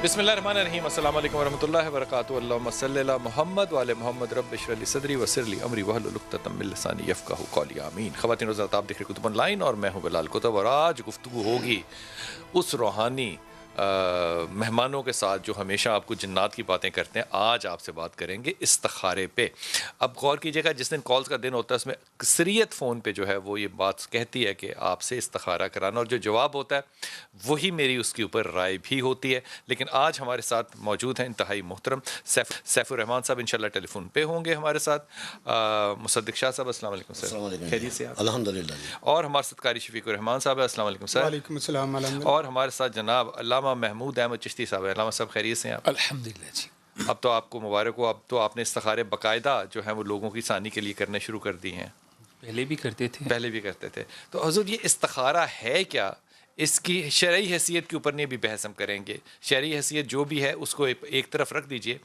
بسم اللہ الرحمن الرحیم، السلام علیکم ورحمۃ اللہ وبرکاتہ۔ اللہم صلی علی محمد وعلی محمد، رب اشرح لی صدری ویسر لی امری واحلل عقدۃ من لسانی یفقہوا قولی، آمین۔ خواتین و حضرات، آپ دیکھ رہے کتب آن لائن اور میں ہوں بلال کتب، اور آج گفتگو ہوگی اس روحانی مہمانوں کے ساتھ جو ہمیشہ آپ کو جنات کی باتیں کرتے ہیں۔ آج آپ سے بات کریں گے استخارے پہ۔ اب غور کیجیے گا، جس دن کالز کا دن ہوتا ہے اس میں اکثریت فون پہ جو ہے وہ یہ بات کہتی ہے کہ آپ سے استخارہ کرانا، اور جو جواب ہوتا ہے وہی میری اس کے اوپر رائے بھی ہوتی ہے۔ لیکن آج ہمارے ساتھ موجود ہیں انتہائی محترم سیف الرحمان صاحب، انشاءاللہ ٹیلی فون پہ ہوں گے ہمارے ساتھ۔ مصدق شاہ صاحب، السلام علیکم سر۔ السلام علیکم۔ خیریت سے آپ؟ الحمدللہ جی۔ اور ہمارے ساتھ قاری شفیق الرحمان صاحب ہے، السلام علیکم سر۔ وعلیکم السلام الحمدللہ۔ اور ہمارے ساتھ جناب علامہ محمود احمد چشتی صاحب ہے، علامہ صاحب خیریت سے ہیں آپ؟ الحمدللہ جی۔ اب تو آپ کو مبارک ہو، اب تو آپ نے استخارے باقاعدہ جو ہیں وہ لوگوں کی ثانی کے لیے کرنے شروع کر دی ہیں۔ پہلے بھی کرتے تھے۔ پہلے بھی کرتے تھے۔ تو حضور، یہ استخارہ ہے کیا؟ اس کی شرعی حیثیت کے اوپر نہیں بھی بحث ہم کریں گے۔ شرعی حیثیت جو بھی ہے اس کو ایک طرف رکھ دیجئے۔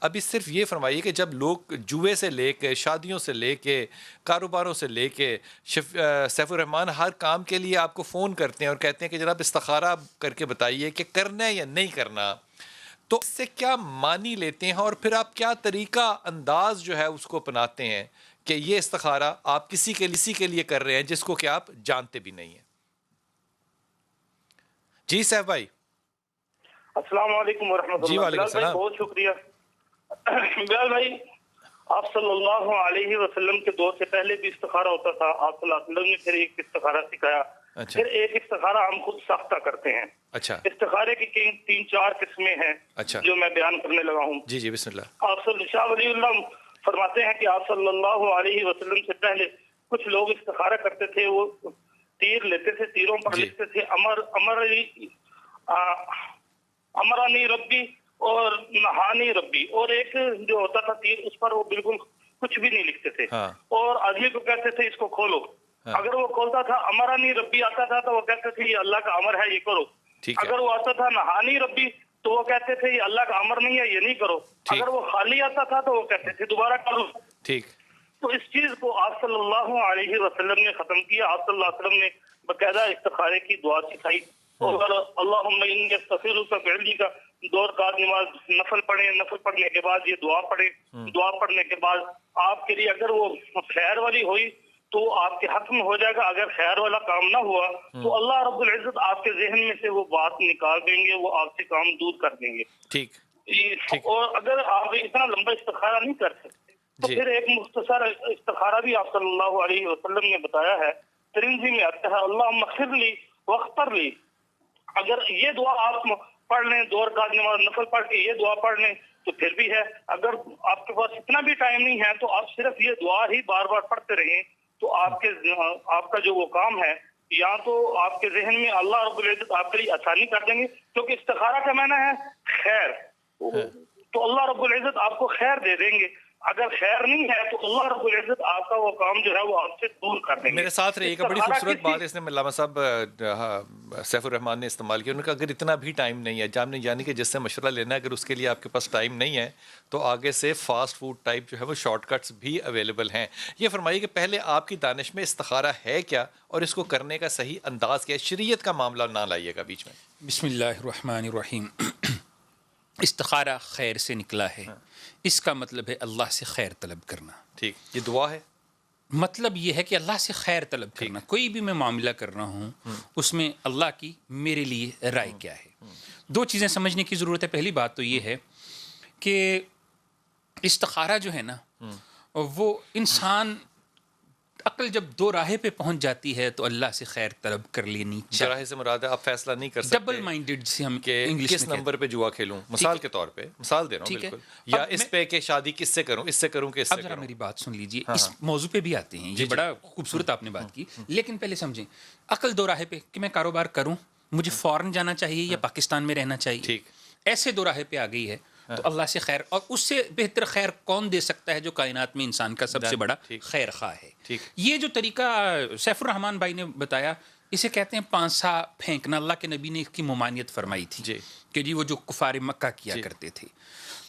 ابھی صرف یہ فرمائیے کہ جب لوگ جوئے سے لے کے، شادیوں سے لے کے، کاروباروں سے لے کے، سیف الرحمان ہر کام کے لیے آپ کو فون کرتے ہیں اور کہتے ہیں کہ جناب استخارہ کر کے بتائیے کہ کرنا ہے یا نہیں کرنا، تو اس سے کیا معنی لیتے ہیں اور پھر آپ کیا طریقہ انداز جو ہے اس کو اپناتے ہیں کہ یہ استخارہ آپ کسی کے لیے کر رہے ہیں جس کو کہ آپ جانتے بھی نہیں ہیں؟ جی سیف بھائی۔ السلام علیکم ورحمۃ اللہ۔ جی وعلیکم السلام۔ بہت شکریہ بلال بھائی۔ آپ صلی اللہ علیہ وسلم کے دور سے پہلے بھی استخارہ ہوتا تھا۔ آپ صلی اللہ علیہ وسلم نے پھر ایک استخارہ سکھایا، پھر ایک استخارہ ہم خود ساختہ کرتے ہیں۔ اچھا، استخارے کی 3-4 قسمیں ہیں جو میں بیان کرنے لگا ہوں۔ جی جی بسم اللہ۔ آپ شاہ ولی اللہ فرماتے ہیں کہ آپ صلی اللہ علیہ وسلم سے پہلے کچھ لوگ استخارہ کرتے تھے، وہ تیر لیتے تھے، تیروں پر لکھتے تھے امرانی ربی اور نہانی ربی، اور ایک جو ہوتا تھا تیر، اس پر وہ بالکل کچھ بھی نہیں لکھتے تھے، اور آدمی کو کہتے تھے اس کو کھولو۔ اگر وہ کھولتا تھا امرانی ربی آتا تھا تو وہ کہتے تھے یہ اللہ کا امر ہے، یہ کرو۔ اگر وہ آتا تھا نہانی ربی تو وہ کہتے تھے یہ اللہ کا امر نہیں ہے، یہ نہیں کرو۔ اگر وہ خالی آتا تھا تو وہ کہتے تھے دوبارہ کرو۔ ٹھیک۔ تو اس چیز کو آپ صلی اللہ علیہ وسلم نے ختم کیا۔ آپ صلی اللہ علیہ وسلم نے باقاعدہ استخارے کی دعا سکھائی، اور اللہم انی استخیرک بعلمک کا 2 رکعت نماز نفل پڑھیں، نفل پڑھنے کے بعد یہ دعا پڑھیں، دعا پڑھنے کے بعد آپ کے لیے اگر وہ خیر والی ہوئی تو آپ کے حق میں ہو جائے گا، اگر خیر والا کام نہ ہوا تو اللہ رب العزت آپ کے ذہن میں سے وہ بات نکال دیں گے، وہ آپ سے کام دور کر دیں گے۔ ٹھیک۔ اور اگر آپ اتنا لمبا استخارہ نہیں کر سکتے تو پھر ایک مختصر استخارہ بھی آپ صلی اللہ علیہ وسلم نے بتایا ہے، ترمذی میں آتا ہے، اللہم اغفر لی واغفر لی۔ اگر یہ دعا آپ پڑھ لیں، 2 رکعت نماز نفل پڑھ کے یہ دعا پڑھ لیں تو پھر بھی ہے۔ اگر آپ کے پاس اتنا بھی ٹائم نہیں ہے تو آپ صرف یہ دعا ہی بار بار پڑھتے رہیں، تو آپ کا جو وہ کام ہے، یا تو آپ کے ذہن میں اللہ رب العزت آپ کے لیے آسانی کر دیں گے، کیونکہ استخارہ کا معنی ہے خیر، تو اللہ رب العزت آپ کو خیر دے دیں گے۔ اگر خیر نہیں ہے تو اللہ رب العزت آپ کا وہ کام جو ہے وہ آپ سے دور کر دیں گے۔ میرے ساتھ رہیے گا، بڑی خوبصورت بات اس نے علامہ صاحب سیف الرحمان نے استعمال کیا۔ انہوں نے کہا اگر اتنا بھی ٹائم نہیں ہے، یعنی کہ جس سے مشورہ لینا ہے، اگر اس کے لیے آپ کے پاس ٹائم نہیں ہے تو آگے سے فاسٹ فوڈ ٹائپ جو ہے وہ شارٹ کٹس بھی اویلیبل ہیں۔ یہ فرمائیے کہ پہلے آپ کی دانش میں استخارہ ہے کیا اور اس کو کرنے کا صحیح انداز کیا ہے؟ شریعت کا معاملہ نہ لائیے گا بیچ میں۔ بسم اللہ الرحمن الرحیم۔ استخارہ خیر سے نکلا ہے، اس کا مطلب ہے اللہ سے خیر طلب کرنا۔ ٹھیک، یہ دعا ہے؟ مطلب یہ ہے کہ اللہ سے خیر طلب کرنا۔ کوئی بھی میں معاملہ کر رہا ہوں اس میں اللہ کی میرے لیے رائے کیا ہے۔ 2 چیزیں سمجھنے کی ضرورت ہے۔ پہلی بات تو یہ ہے کہ استخارہ جو ہے نا، وہ انسان عقل جب 2 راہیں پہ پہنچ جاتی ہے تو اللہ سے خیر طلب کر لینی چاہیے۔ راہ سے مراد ہے آپ فیصلہ نہیں کر سکتے ڈبل مائنڈڈ سے ہم کہ کس نمبر پہ جوا کھیلوں، مثال کے طور پہ مثال دے رہا ہوں بالکل، یا اس پہ کہ شادی کس سے کروں، اس سے کروں کہ اس سے اب ذرا کروں۔ میری بات سن لیجیے، اس موضوع پہ بھی آتے ہیں، یہ بڑا خوبصورت آپ نے بات کی، لیکن پہلے سمجھیں عقل 2 راہیں پہ کہ میں کاروبار کروں، مجھے فورن جانا چاہیے یا پاکستان میں رہنا چاہیے، ٹھیک، ایسے 2 راہیں پہ آ گئی ہے تو اللہ سے خیر، اور اس سے بہتر خیر کون دے سکتا ہے جو کائنات میں انسان کا سب سے بڑا خیر خواہ ہے۔ یہ جو طریقہ سیف الرحمان بھائی نے بتایا، اسے کہتے ہیں پانسا پھینکنا۔ اللہ کے نبی نے اس کی ممانعت فرمائی تھی کہ جی وہ جو کفار مکہ کیا کرتے تھے۔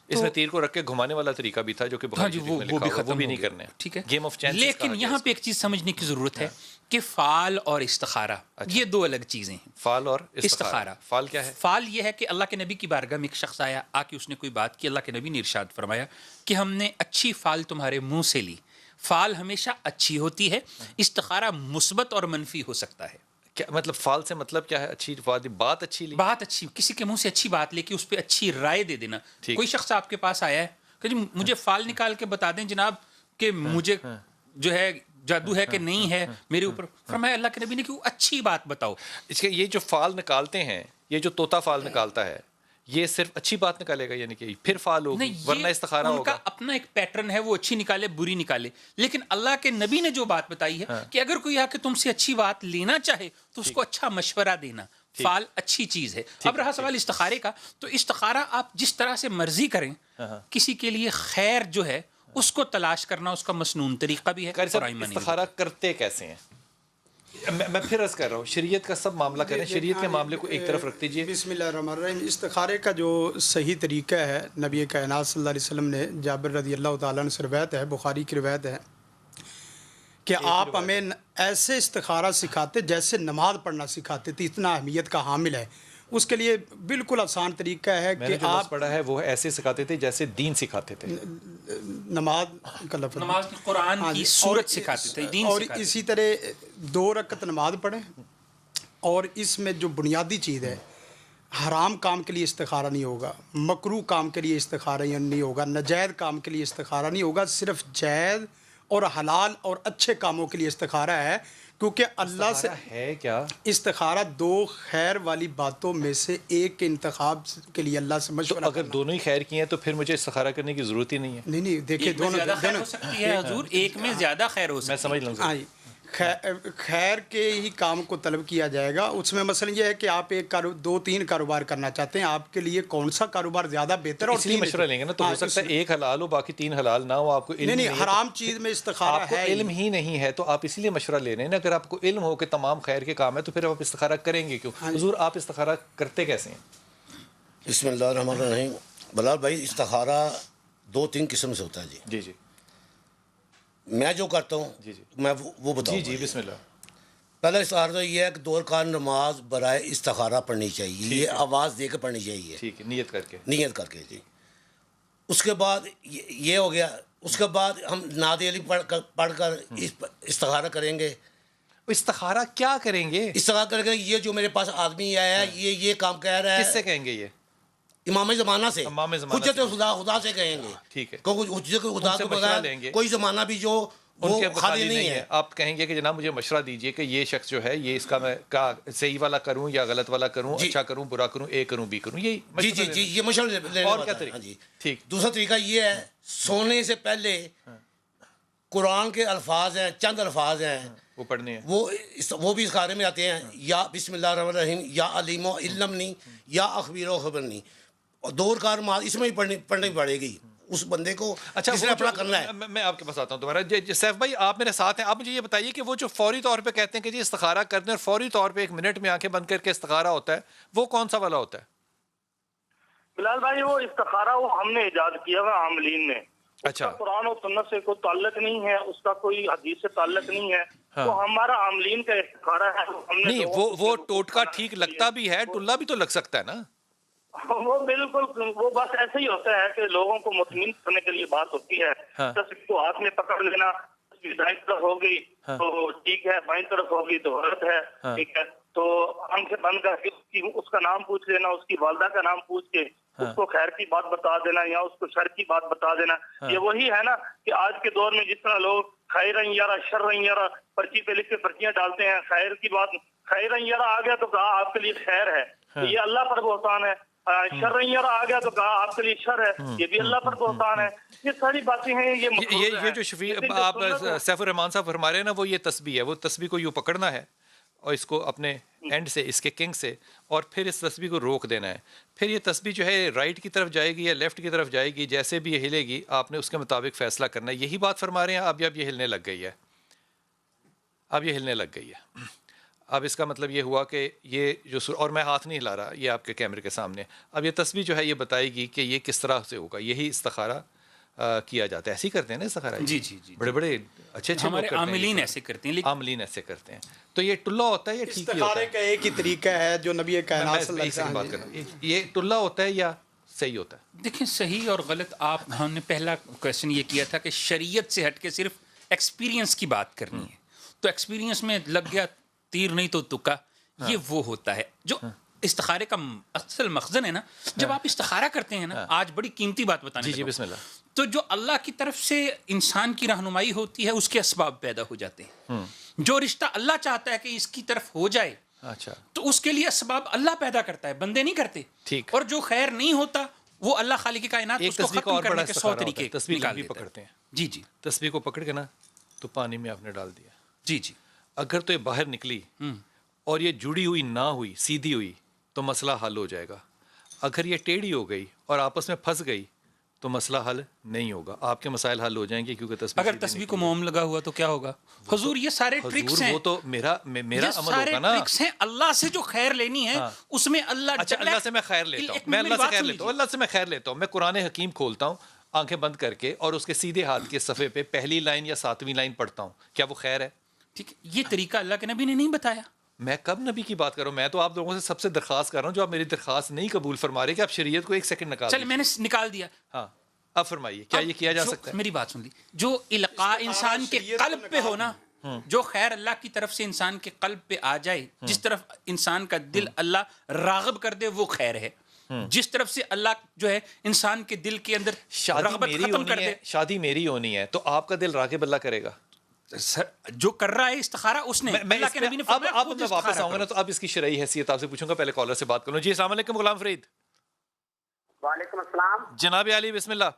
اس میں تیر کو رکھ کے گھمانے والا طریقہ بھی تھا جو کہ ہاں جی وہ بھی ختم وہ بھی ہو نہیں گیا. کرنے. ٹھیک ہے, گیم آف چانسز. لیکن یہاں پہ ایک چیز سمجھنے کی ضرورت ہے کہ فعال اور استخارہ یہ دو الگ چیزیں ہیں. فعال اور استخارہ. فعال کیا ہے؟ فعال یہ ہے کہ اللہ کے نبی کی بارگاہ میں ایک شخص آیا, آ کے اس نے کوئی بات کی, اللہ کے نبی نے ارشاد فرمایا کہ ہم نے اچھی فعال تمہارے منہ سے لی. فعال ہمیشہ اچھی ہوتی ہے, استخارہ مثبت اور منفی ہو سکتا ہے. کیا مطلب فعال سے مطلب کیا ہے؟ اچھی بات اچھی لی, بات اچھی, کسی کے منہ سے اچھی بات لے کے اس پہ اچھی رائے دے دینا. کوئی شخص آپ کے پاس آیا ہے کہ جی مجھے فعال نکال کے بتا دیں جناب کہ مجھے جو ہے جادو ہے کہ نہیں ہے میرے اوپر. فرمایا اللہ کے نبی نے کہ اچھی بات بتاؤ. اس کے یہ جو فعال نکالتے ہیں, یہ جو طوطا فعال نکالتا ہے, یہ صرف اچھی بات نکالے گا یعنی کہ پھر فعال ہوگی, ورنہ استخارہ ہوگا. ان کا اپنا ایک پیٹرن ہے, وہ اچھی نکالے بری نکالے. لیکن اللہ کے نبی نے جو بات بتائی ہے کہ اگر کوئی آ کے تم سے اچھی بات لینا چاہے تو اس کو اچھا مشورہ دینا. فعال اچھی چیز ہے. اب رہا سوال استخارے کا, تو استخارہ آپ جس طرح سے مرضی کریں, کسی کے لیے خیر جو ہے اس کو تلاش کرنا اس کا مسنون طریقہ بھی ہے. استخارہ کرتے کیسے ہیں؟ میں پھر عرض کر رہا ہوں, شریعت کا سب معاملہ کریں, شریعت کے معاملے کو ایک طرف رکھ دیجئے. بسم اللہ الرحمن الرحیم. استخارے کا جو صحیح طریقہ ہے, نبی کائنات صلی اللہ علیہ وسلم نے, جابر رضی اللہ تعالیٰ عنہ سے روایت ہے, بخاری کی روایت ہے کہ آپ ہمیں ایسے استخارہ سکھاتے جیسے نماز پڑھنا سکھاتے تھے, اتنا اہمیت کا حامل ہے. اس کے لیے بالکل آسان طریقہ ہے کہ آپ پڑھا ہے وہ ایسے سکھاتے تھے جیسے دین سکھاتے تھے. نماز کا لفظ, نماز کی قرآن کی صورت سکھاتے تھے, دین اور سکھاتے. اسی طرح 2 رکعت نماز پڑھیں. اور اس میں جو بنیادی چیز ہے, حرام کام کے لیے استخارہ نہیں ہوگا, مکروہ کام کے لیے استخارہ نہیں ہوگا, ناجائز کام کے لیے استخارہ نہیں ہوگا, صرف جائز اور حلال اور اچھے کاموں کے لیے استخارہ ہے. کیونکہ اللہ سے ہے کیا استخارہ 2 خیر والی باتوں میں سے ایک کے انتخاب کے لیے اللہ سے مشورہ. اگر دونوں ہی خیر کی ہیں تو پھر مجھے استخارہ کرنے کی ضرورت ہی نہیں ہے. نہیں دیکھیے دونوں زیادہ خیر ہو سکتی ہے حضور, ایک میں زیادہ خیر ہو سکتی ہے. میں سمجھ لوں. ہاں, خیر کے ہی کام کو طلب کیا جائے گا. اس میں مثلا یہ ہے کہ آپ 2-3 کاروبار کرنا چاہتے ہیں, آپ کے لیے کون سا کاروبار زیادہ بہتر ہے, اور اس لیے مشورہ لیں گے نا, تو ہو سکتا ہے ایک حلال ہو باقی 3 حلال نہ ہو. آپ کو علم نہیں, حرام چیز میں استخارہ ہے, علم ہی نہیں ہے تو آپ اسی لیے مشورہ لے رہے ہیں نا. اگر آپ کو علم ہو کہ تمام خیر کے کام ہے تو پھر آپ استخارہ کریں گے کیوں؟ حضور آپ استخارہ کرتے کیسے ہیں؟ بسم اللہ الرحمن الرحیم. بلال بھائی, استخارہ 2-3 قسم سے ہوتا ہے. جی جی, میں جو کرتا ہوں میں وہ بتاؤں. جی بسم اللہ. پہلا استخارہ تو یہ ہے کہ 2 رکعت نماز برائے استخارہ پڑھنی چاہیے, یہ آواز دے کے پڑھنی چاہیے. ٹھیک ہے, نیت کر کے. جی. اس کے بعد یہ ہو گیا. اس کے بعد ہم نعت علی پڑھ کر استخارہ کریں گے. استخارہ کیا کریں گے؟ استخارہ کریں گے, یہ جو میرے پاس آدمی آیا ہے یہ کام کہہ رہا ہے. کس سے کہیں گے؟ یہ امام زمانہ سے, حجت خدا سے کہیں گے. ٹھیک ہے, حجت خدا کو بغیر کوئی زمانہ بھی جو وہ خالی نہیں ہے. آپ کہیں گے کہ جناب مجھے مشورہ دیجئے کہ یہ شخص جو ہے یہ اس کا میں صحیح والا کروں یا غلط والا کروں, اچھا کروں برا کروں, اے کروں بی کروں. یہ جی یہ مشورہ لینے اور کیا طریقہ. ٹھیک. دوسرا طریقہ یہ ہے, سونے سے پہلے قرآن کے الفاظ ہیں, چند الفاظ ہیں وہ پڑھنے ہیں, وہ بھی استخارے میں آتے ہیں. یا بسم اللہ الرحمن الرحیم, یا علیم و علمنی, یا اخبیر و خبرنی. اور 2 رکعت نماز اس میں ہی پڑھنی پڑے گی اس بندے کو جس نے اپنا کرنا ہے. میں آپ کے پاس آتا ہوں دوبارہ. سیف بھائی آپ میرے ساتھ ہیں, آپ مجھے یہ بتائیے کہ وہ جو فوری طور پہ کہتے ہیں کہ جی استخارہ کرتے ہیں اور فوری طور پہ 1 منٹ میں آنکھیں بند کر کے استخارہ ہوتا ہے, وہ کون سا والا ہوتا ہے؟ بلال بھائی وہ استخارہ وہ ہم نے ایجاد کیا ہوا عاملین نے. اچھا, قرآن و سنت سے کوئی تعلق نہیں ہے, اس کا کوئی حدیث سے تعلق نہیں ہے. تو ہمارا عاملین کا استخارہ ہے. نہیں وہ ٹوٹکا ٹھیک لگتا بھی ہے, ٹلا بھی تو لگ سکتا ہے نا. وہ بالکل, وہ بس ایسے ہی ہوتا ہے کہ لوگوں کو مطمئن کرنے کے لیے بات ہوتی ہے. تصویر کو ہاتھ میں پکڑ لینا, تصویر دائیں طرف ہوگی تو ٹھیک ہے, بائیں طرف ہوگی تو غلط ہے. ٹھیک ہے, تو آنکھیں بند کر کے اس کا نام پوچھ لینا, اس کی والدہ کا نام پوچھ کے اس کو خیر کی بات بتا دینا یا اس کو شر کی بات بتا دینا. یہ وہی ہے نا کہ آج کے دور میں جس طرح لوگ خیر یارا شر یارا پرچی پہ لکھ کے پرچیاں ڈالتے ہیں, خیر کی بات خیر یارا آ گیا تو کہا آپ کے لیے خیر ہے, یہ اللہ پر بہتان ہے. شر یارا آ گیا تو کہا آپ کے لیے شر ہے, یہ بھی اللہ پر بہتان ہے. یہ ساری باتیں ہیں. یہ جو شفیع آپ سیف الرحمان صاحب فرما رہے ہیں نا, وہ یہ تسبیح ہے. وہ تسبیح کو یوں پکڑنا ہے اور اس کو اپنے اینڈ سے, اس کے کنگ سے, اور پھر اس تسبیح کو روک دینا ہے. پھر یہ تسبیح جو ہے رائٹ کی طرف جائے گی یا لیفٹ کی طرف جائے گی, جیسے بھی یہ ہلے گی آپ نے اس کے مطابق فیصلہ کرنا ہے. یہی بات فرما رہے ہیں اب یہ ہلنے لگ گئی ہے, اب یہ ہلنے لگ گئی ہے. اب اس کا مطلب یہ ہوا کہ یہ جو اور میں ہاتھ نہیں ہلا رہا، یہ آپ کے کیمرے کے سامنے، اب یہ تسبیح جو ہے یہ بتائے گی کہ یہ کس طرح سے ہوگا. یہی استخارہ کیا جاتا ہے. ایسے ہی کرتے ہیں نا استخارہ؟ جی جی جی، بڑے بڑے اچھے اچھے ہمارے عاملین ایسے کرتے ہیں. عاملین ایسے کرتے ہیں. تو یہ ٹلا ہوتا ہے یا ٹھیک ہی ہوتا استخارے کا ایک ہی طریقہ ہے جو نبی کائنات صلی اللہ علیہ وسلم بات کر رہا ہوں، یہ ٹلا ہوتا ہے یا صحیح ہوتا ہے؟ دیکھیں صحیح اور غلط، ہم نے پہلا کویشچن یہ کیا تھا کہ شریعت سے ہٹ کے صرف ایکسپیرینس کی بات کرنی ہے. تو ایکسپیرینس میں لگ گیا تیر نہیں تو تکا، یہ وہ ہوتا ہے جو استخارے کا اصل مخزن ہے نا. جب آپ استخارہ کرتے ہیں نا، آج بڑی قیمتی بات بتانے جی بسم اللہ. تو جو اللہ کی طرف سے انسان کی رہنمائی ہوتی ہے اس کے اسباب پیدا ہو جاتے ہیں. جو رشتہ اللہ چاہتا ہے کہ اس کی طرف ہو جائے، اچھا، تو اس کے لیے اسباب اللہ پیدا کرتا ہے، بندے نہیں کرتے. ٹھیک. اور جو خیر نہیں ہوتا وہ اللہ خالق کائنات اس کو ختم کرنے کے 100 طریقے تسبیح بھی پکڑتے ہیں. جی جی، تسبیح کو پکڑ کے نا تو پانی میں آپ نے ڈال دیا. جی جی، اگر تو یہ باہر نکلی اور یہ جڑی ہوئی نہ ہوئی، سیدھی ہوئی، تو مسئلہ حل ہو جائے گا. اگر یہ ٹیڑھی ہو گئی اور آپس میں پھنس گئی تو مسئلہ حل نہیں ہوگا. آپ کے مسائل حل ہو جائیں گے کیونکہ تسبیح اگر تسبیح کو موم لگا ہوا تو کیا ہوگا؟ حضور یہ سارے ٹرکس ہیں، وہ تو میرا عمل ہوگا نا. ٹرکس ہیں اللہ سے جو خیر لینی ہے اس میں اللہ. اچھا، اللہ سے میں خیر لیتا ہوں، میں اللہ سے خیر لیتا ہوں، اللہ سے میں خیر لیتا ہوں. میں قرآن حکیم کھولتا ہوں آنکھیں بند کر کے اور اس کے سیدھے ہاتھ کے صفحے پہ پہلی لائن یا 7ویں لائن پڑھتا ہوں. کیا وہ خیر ہے؟ ٹھیک، یہ طریقہ اللہ کے نبی نے نہیں بتایا. میں کب نبی کی بات کر رہا ہوں؟ میں تو آپ لوگوں سے سب سے درخواست کر رہا ہوں جو آپ میری درخواست نہیں قبول فرما رہے کہ آپ شریعت کو ایک سیکنڈ نکال. چل میں نے نکال دیا. ہاں، اب فرمائیے کیا یہ کیا جا سکتا ہے؟ میری بات سن لی. جو القاء انسان کے قلب پہ ہو نا، جو خیر اللہ کی طرف سے انسان کے قلب پہ آ جائے، جس طرف انسان کا دل اللہ راغب کر دے وہ خیر ہے. جس طرف سے اللہ جو ہے انسان کے دل کے اندر رغبت ختم کر دے. شادی میری ہونی ہے تو آپ کا دل راغب اللہ کرے گا. جو کر رہا ہے استخارہ اس نے، اللہ کے نبی نے فرمایا اب میں واپس آؤں گا نا تو اب اس کی شرعی حیثیت آپ سے پوچھوں گا. پہلے کالر سے بات کروں. جی السلام علیکم غلام فرید. وعلیکم السلام جناب علی بسم اللہ.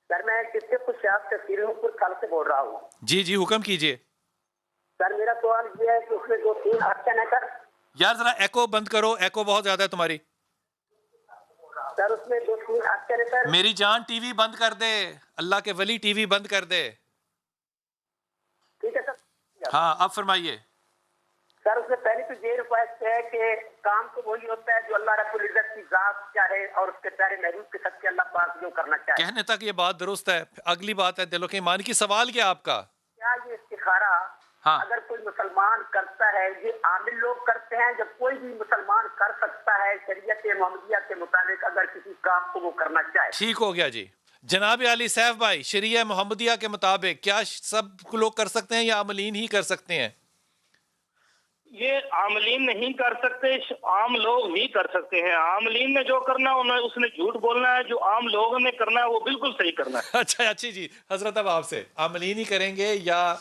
سر میں کس سے کچھ سے سیروں کل سے بول رہا ہوں. جی جی حکم کیجیے. سر میرا سوال یہ ہے کہ اس میں 2-3 آپشن ہے سر. یار ذرا ایکو بند کرو، ایکو بہت زیادہ ہے تمہاری. سر اس میں 2-3 آپشن ہے سر. میری جان ٹی وی بند کر دے، اللہ کے ولی ٹی وی بند کر دے. ٹھیک ہے سر. ہاں اب فرمائیے. سر اس میں پہلی تو یہ ریکویسٹ ہے کہ کام تو وہی ہوتا ہے جو اللہ رب العزت کی ذات چاہے اور اس کے پیارے محبوب کے ساتھ اللہ پاک جو کرنا چاہے. کہنے تک یہ بات درست ہے. اگلی بات ہے دلوں کے ایمان کی. سوال کیا آپ کا؟ کیا یہ استخارہ اگر کوئی مسلمان کرتا ہے، یہ عامل لوگ کرتے ہیں، جب کوئی بھی مسلمان کر سکتا ہے شریعت محمدیہ کے مطابق اگر کسی کام کو وہ کرنا چاہے؟ ٹھیک ہو گیا جی. جناب علی سیف بھائی، شریعہ محمدیہ کے مطابق کیا سب لوگ کر سکتے ہیں یا عاملین ہی کر سکتے ہیں؟ یہ عاملین نہیں کر سکتے، عام لوگ ہی کر سکتے ہیں. عاملین نے جو کرنا ہے اس نے جھوٹ بولنا ہے، جو عام لوگوں نے کرنا ہے وہ بالکل صحیح کرنا ہے. اچھا اچھی جی حضرت اب آپ سے عاملین ہی کریں گے یا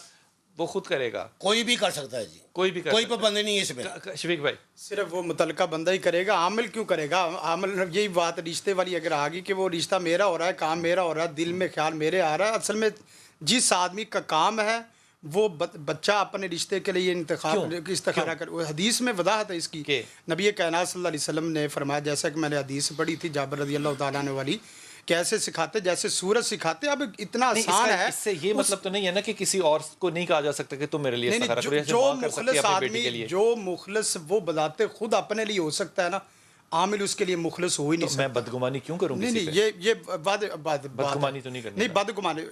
وہ خود کرے گا؟ کوئی بھی کر سکتا ہے جی، کوئی بھی کوئی پابندی نہیں ہے اس میں. شفیق بھائی صرف وہ متعلقہ بندہ ہی کرے گا. عامل کیوں کرے گا؟ عامل یہی بات رشتے والی اگر آ گئی کہ وہ رشتہ میرا ہو رہا ہے، کام میرا ہو رہا ہے، دل میں خیال میرے آ رہا ہے. اصل میں جس آدمی کا کام ہے وہ بچہ اپنے رشتے کے لیے استخارہ کر. حدیث میں وضاحت ہے اس کی. نبی کائنات صلی اللہ علیہ وسلم نے فرمایا، جیسا کہ میں نے حدیث پڑھی تھی جابر رضی اللہ تعالیٰ عنہ والی، کہ ایسے سکھاتے جیسے سورج سکھاتے. اب اتنا آسان ہے. اس سے یہ مطلب تو نہیں ہے نا کہ کسی اور کو نہیں کہا جا سکتا کہ تم میرے لیے استخارہ کرو. جو مخلص آدمی، جو مخلص وہ بذات خود اپنے لیے ہو سکتا ہے نا، عامل اس کے لیے مخلص ہو ہی نہیں سکتا. میں بدگمانی کیوں کروں؟ نہیں یہ بدگمانی تو نہیں کرنی. نہیں بدگمانی.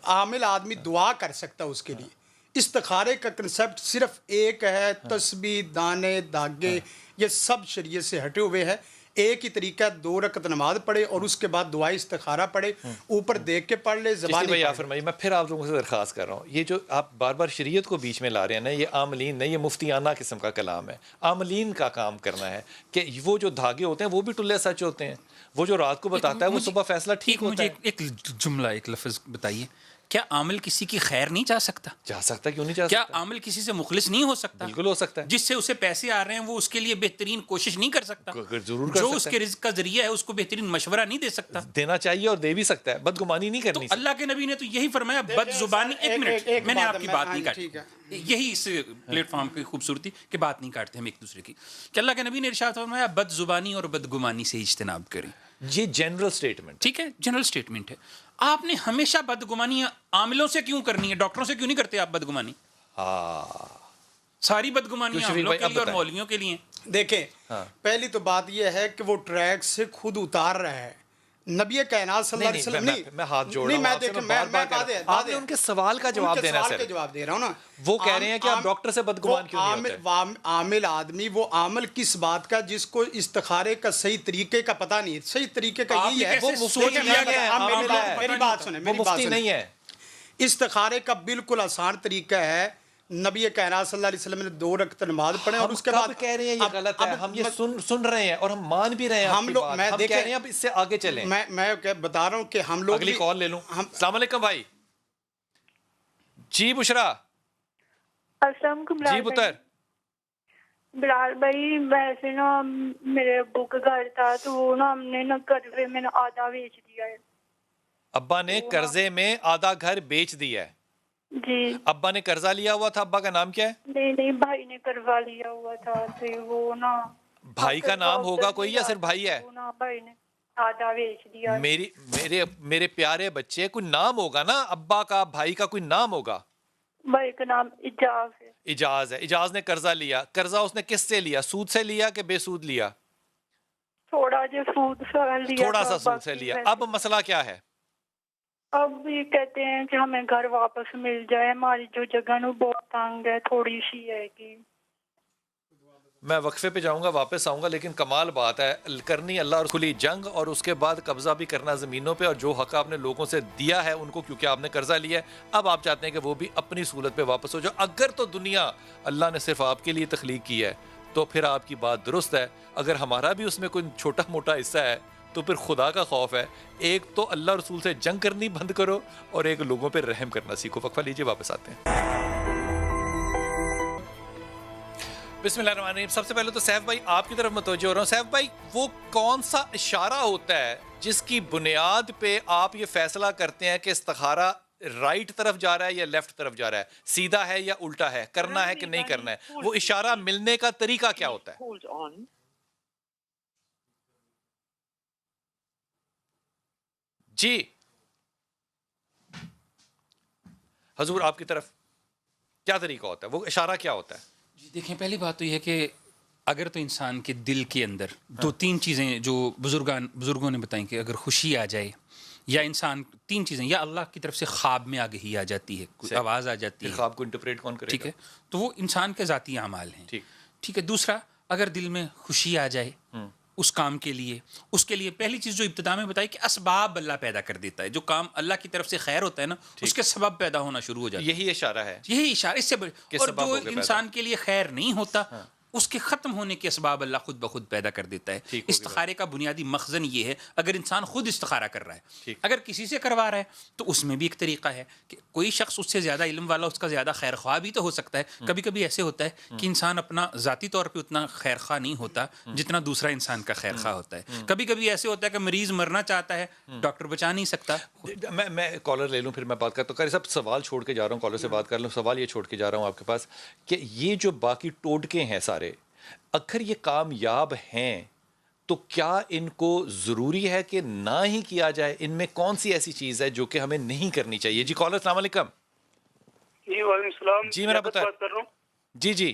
عامل آدمی دعا کر سکتا ہے اس کے لیے. استخارے کا کنسپٹ صرف ایک ہے. تسبیح، دانے، دھاگے، یہ سب شریعت سے ہٹے ہوئے ہیں. ایک ہی طریقہ 2 رکعت نماز پڑھے اور اس کے بعد دعائے استخارہ پڑھے، اوپر دیکھ کے پڑھ لے، زبانی بھائی آپ فرمائیے. میں پھر آپ لوگوں سے درخواست کر رہا ہوں، یہ جو آپ بار بار شریعت کو بیچ میں لا رہے ہیں نا، یہ عاملین نہیں، یہ مفتیانہ قسم کا کلام ہے. عاملین کا کام کرنا ہے کہ وہ جو دھاگے ہوتے ہیں وہ بھی ٹلے سچ ہوتے ہیں. وہ جو رات کو بتاتا ہے وہ صبح فیصلہ ٹھیک ہوتا ہے. ایک جملہ، ایک لفظ بتائیے، کیا عامل کسی کی خیر نہیں چاہ سکتا؟ چاہ سکتا، کیوں نہیں چاہ کیا سکتا؟ عامل کسی سے مخلص نہیں ہو سکتا؟ بالکل ہو سکتا ہے. جس سے اسے پیسے آ رہے ہیں وہ اس کے لیے بہترین کوشش نہیں کر سکتا؟ ضرور کر جو سکتا اس کے رزق کا ذریعہ ہے اس کو بہترین مشورہ نہیں دے سکتا؟ دینا چاہیے اور دے بھی سکتا ہے. بدگمانی نہیں کرنی. اللہ کے نبی نے تو یہی فرمایا، بد زبانی. ایک منٹ، میں نے آپ کی بات نہیں کاٹی. یہی اس پلیٹ فارم کی خوبصورتی کہ بات نہیں کاٹتے ہم ایک دوسرے کی، کہ اللہ کے نبی نے ارشاد فرمایا بد زبانی اور بدگمانی سے اجتناب کریں. یہ جنرل سٹیٹمنٹ، ٹھیک ہے، جنرل سٹیٹمنٹ ہے. آپ نے ہمیشہ بدگمانی عاملوں سے کیوں کرنی ہے؟ ڈاکٹروں سے کیوں نہیں کرتے آپ بدگمانی؟ ساری بدگمانیاں ہم لوگ کے لیے اور مولویوں کے لیے. دیکھیں پہلی تو بات یہ ہے کہ وہ ٹریک سے خود اتار رہا ہے. نبی کائنات صلی اللہ علیہ وسلم میں ہاتھ جوڑ رہا ہوں، آپ نے ان کے سوال کا جواب دینا ہے. جواب دے رہا ہوں نا. وہ کہہ رہے ہیں کہ آپ ڈاکٹر سے بدگمان کیوں نہیں ہوتے؟ عامل آدمی وہ عامل کس بات کا جس کو استخارے کا صحیح طریقے کا پتہ نہیں. صحیح طریقے کا یہی ہے، وہ مفتی میری بات سنیں، وہ مفتی نہیں ہے. استخارے کا بالکل آسان طریقہ ہے. نبی کائنات صلی اللہ علیہ وسلم نے 2 رکعت نماز پڑھیں اور اس کے بعد کہہ رہے ہیں یہ غلط ہے. ہم یہ سن رہے ہیں اور ہم مان بھی رہے ہیں. ہم لوگ میں کہہ رہے ہیں اب اس سے آگے چلیں. میں بتا رہا ہوں کہ ہم لوگ اگلی کال لے لوں. السلام علیکم بھائی. جی بشرا. السلام علیکم. جی پتر. بلال بھائی ویسے نا میرے ابو کا گھر تھا تو وہ نا ہم نے نا قرضے میں نا آدھا بیچ دیا ہے. ابا نے قرضے میں آدھا گھر بیچ دیا ہے. جی. ابا نے قرضہ لیا ہوا تھا. ابا کا نام کیا ہے؟ نہیں بھائی نے کروا لیا ہوا تھا. تو وہ نا بھائی کا نام ہوگا کوئی یا صرف بھائی ہے؟ بھائی نے آدھا بیچ دیا. میرے پیارے بچے کوئی نام ہوگا نا. ابا کا بھائی کا کوئی نام ہوگا. بھائی کا نام اجاز ہے. اجاز ہے. اجاز نے قرضہ لیا. قرضہ اس نے کس سے لیا؟ سود سے لیا کہ بے سود لیا؟ تھوڑا سود لیا. تھوڑا سا سود سے لیا. اب مسئلہ کیا ہے؟ اب یہ کہتے ہیں کہ ہمیں گھر واپس مل جائے. ہماری جو جگہ نا بہت تنگ ہے، تھوڑی سی ہے کہ میں وقفے پہ جاؤں گا، واپس آؤں گا. لیکن کمال بات ہے کرنی اللہ اور کھلی جنگ اور اس کے بعد قبضہ بھی کرنا زمینوں پہ. اور جو حق آپ نے لوگوں سے دیا ہے ان کو، کیونکہ آپ نے قرضہ لیا ہے، اب آپ چاہتے ہیں کہ وہ بھی اپنی سہولت پہ واپس ہو جائے. اگر تو دنیا اللہ نے صرف آپ کے لیے تخلیق کی ہے تو پھر آپ کی بات درست ہے. اگر ہمارا بھی اس میں کوئی چھوٹا موٹا حصہ ہے تو پھر خدا کا خوف ہے. ایک تو اللہ رسول سے جنگ کرنی بند کرو اور ایک لوگوں پہ رحم کرنا سیکھو. وقفہ لیجیے، واپس آتے ہیں. بسم اللہ الرحمن الرحیم. سب سے پہلے تو سیف بھائی آپ کی طرف متوجہ ہو رہا ہوں. سیف بھائی وہ کون سا اشارہ ہوتا ہے جس کی بنیاد پہ آپ یہ فیصلہ کرتے ہیں کہ استخارہ رائٹ طرف جا رہا ہے یا لیفٹ طرف جا رہا ہے، سیدھا ہے یا الٹا ہے، کرنا ہے کہ نہیں کرنا ہے؟ وہ اشارہ ملنے کا طریقہ کیا ہوتا ہے؟ جی حضور آپ کی طرف کیا طریقہ ہوتا ہے؟ وہ اشارہ کیا ہوتا ہے؟ جی دیکھیں، پہلی بات تو یہ ہے کہ اگر تو انسان کے دل کے اندر 2-3 چیزیں جو بزرگوں نے بتائیں کہ اگر خوشی آ جائے یا انسان 3 چیزیں، یا اللہ کی طرف سے خواب میں آگہی آ جاتی ہے، کوئی آواز آ جاتی ہے. خواب کو انٹرپریٹ کون کرے گا؟ ٹھیک ہے، تو وہ انسان کے ذاتی اعمال ہیں. ٹھیک ہے. دوسرا، اگر دل میں خوشی آ جائے اس کام کے لیے، اس کے لیے پہلی چیز جو ابتدا میں بتائی کہ اسباب اللہ پیدا کر دیتا ہے. جو کام اللہ کی طرف سے خیر ہوتا ہے نا، اس کے سبب پیدا ہونا شروع ہو جاتا ہے. یہی اشارہ ہے. یہی اشارہ. اس سے اور جو انسان کے لیے خیر نہیں ہوتا اس کے ختم ہونے کے اسباب اللہ خود بخود پیدا کر دیتا ہے. استخارے کا بنیادی مخزن یہ ہے. اگر انسان خود استخارہ کر رہا ہے، اگر کسی سے کروا رہا ہے تو اس میں بھی ایک طریقہ ہے کہ کوئی شخص اس سے زیادہ علم والا، اس کا زیادہ خیر خواہ بھی تو ہو سکتا ہے. کبھی کبھی ایسے ہوتا ہے کہ انسان اپنا ذاتی طور پہ اتنا خیر خواہ نہیں ہوتا جتنا دوسرا انسان کا خیر خواہ ہوتا ہے. کبھی کبھی ایسے ہوتا ہے کہ مریض مرنا چاہتا ہے، ڈاکٹر بچا نہیں سکتا. میں کالر لے لوں پھر میں بات کرتا ہوں. قاری صاحب سوال چھوڑ کے جا رہا ہوں، کالر سے بات کر لوں. سوال یہ چھوڑ کے جا رہا ہوں آپ کے پاس کہ یہ جو باقی ٹوٹکے ہیں سارے، اگر یہ کامیاب ہیں تو کیا ان کو ضروری ہے کہ نہ ہی کیا جائے؟ ان میں کون سی ایسی چیز ہے جو کہ ہمیں نہیں کرنی چاہیے؟ جی کالر السلام علیکم. جی وعلیکم السلام. جی میرا بتا. بات کر رہا ہوں. جی جی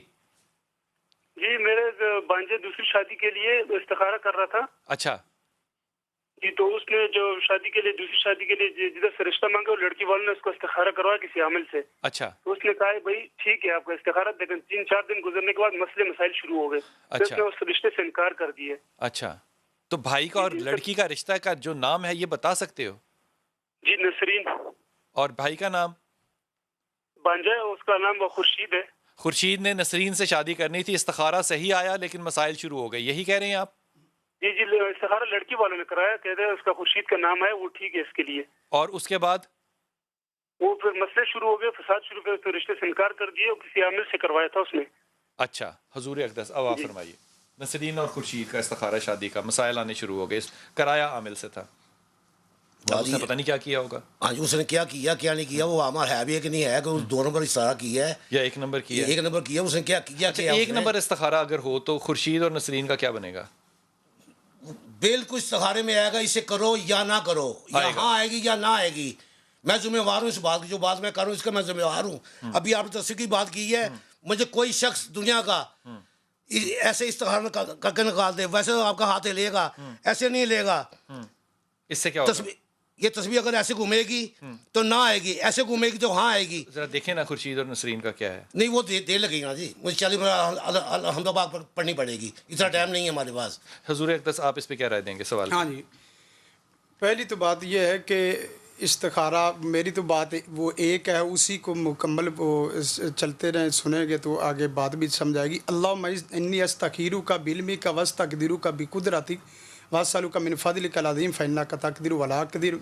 جی میرے بانجے دوسری شادی کے لیے استخارہ کر رہا تھا. اچھا جی تو اس نے جو شادی کے لیے دوسری شادی کے لیے جدھر سے رشتہ مانگا، وہ لڑکی والوں نے اس کو استخارہ کروایا کسی عامل سے. اچھا. تو اس نے کہا بھائی ٹھیک ہے آپ کا استخارہ، لیکن 3-4 دن گزرنے کے بعد مسئلے مسائل شروع ہو گئے. اس نے اس رشتے سے انکار کر دیا. اچھا تو بھائی کا اور لڑکی کا رشتہ کا جو نام ہے یہ بتا سکتے ہو؟ جی نسرین. اور بھائی کا نام؟ بانجا ہے، اس کا نام خورشید ہے. خورشید نے نسرین سے شادی کرنی تھی، استخارہ صحیح آیا لیکن مسائل شروع ہو گئے، یہی کہہ رہے ہیں آپ؟ جی جی استخارہ لڑکی والوں نے کرایا، کہتے ہیں اس کا خورشید کا نام ہے، وہ ٹھیک ہے اس کے لیے. اور اس کے بعد وہ پھر مسئلے شروع ہو گئے، فساد شروع ہو گئے، پھر رشتے سے انکار کر دیے اور کسی عامل سے کروایا تھا اس نے. اچھا حضور اقدس اب آپ فرمائیے. نسرین اور خورشید کا استخارہ شادی کا مسائل آنے شروع ہو گئے، کرایا عامل سے تھا، اس نے پتہ نہیں کیا کیا ہوگا. ہاں جی اس نے کیا نہیں کیا، وہ عامل ہے بھی ہے کہ نہیں ہے، کہ اس 2 نمبر اشارہ کیا ہے یا 1 نمبر کیا؟ 1 نمبر کیا. اس نے کیا کیا؟ 1 نمبر استخارہ اگر ہو تو خورشید اور نسرین کا کیا بنے گا؟ بالکل استخارے میں آئے گا اسے کرو یا نہ کرو، یا ہاں آئے گی یا نہ آئے گی. میں ذمہ وار ہوں اس بات کی، جو بات میں کر رہا ہوں اس کا میں ذمہ وار ہوں. ابھی آپ نے تصویر کی بات کی ہے، مجھے کوئی شخص دنیا کا ایسے استخارہ کر کے نکال دے، ویسے تو آپ کا ہاتھ لے گا، ایسے نہیں لے گا. اس سے کیا ہوگا؟ یہ تسبیح اگر ایسے گھومے گی تو نہ آئے گی، ایسے گھومے گی تو ہاں آئے گی. ذرا دیکھیں نا خورشید اور نسرین کا کیا ہے. نہیں وہ دیر لگے گی نا جی، مجھے 40 منٹ الحمد پاک پر پڑھنی پڑے گی، اتنا ٹائم نہیں ہے ہمارے پاس. حضور اقدس آپ اس پہ کیا رائے دیں گے سوال؟ ہاں جی، پہلی تو بات یہ ہے کہ استخارہ، میری تو بات وہ ایک ہے، اسی کو مکمل وہ چلتے رہیں سنیں گے تو آگے بات بھی سمجھ آئے گی. اللہم انی استخیرو کا بعلمی کا واستقدرو کا بقدرتی واسالو کا من فضلک العظیم فانک تقدر ولا اقدر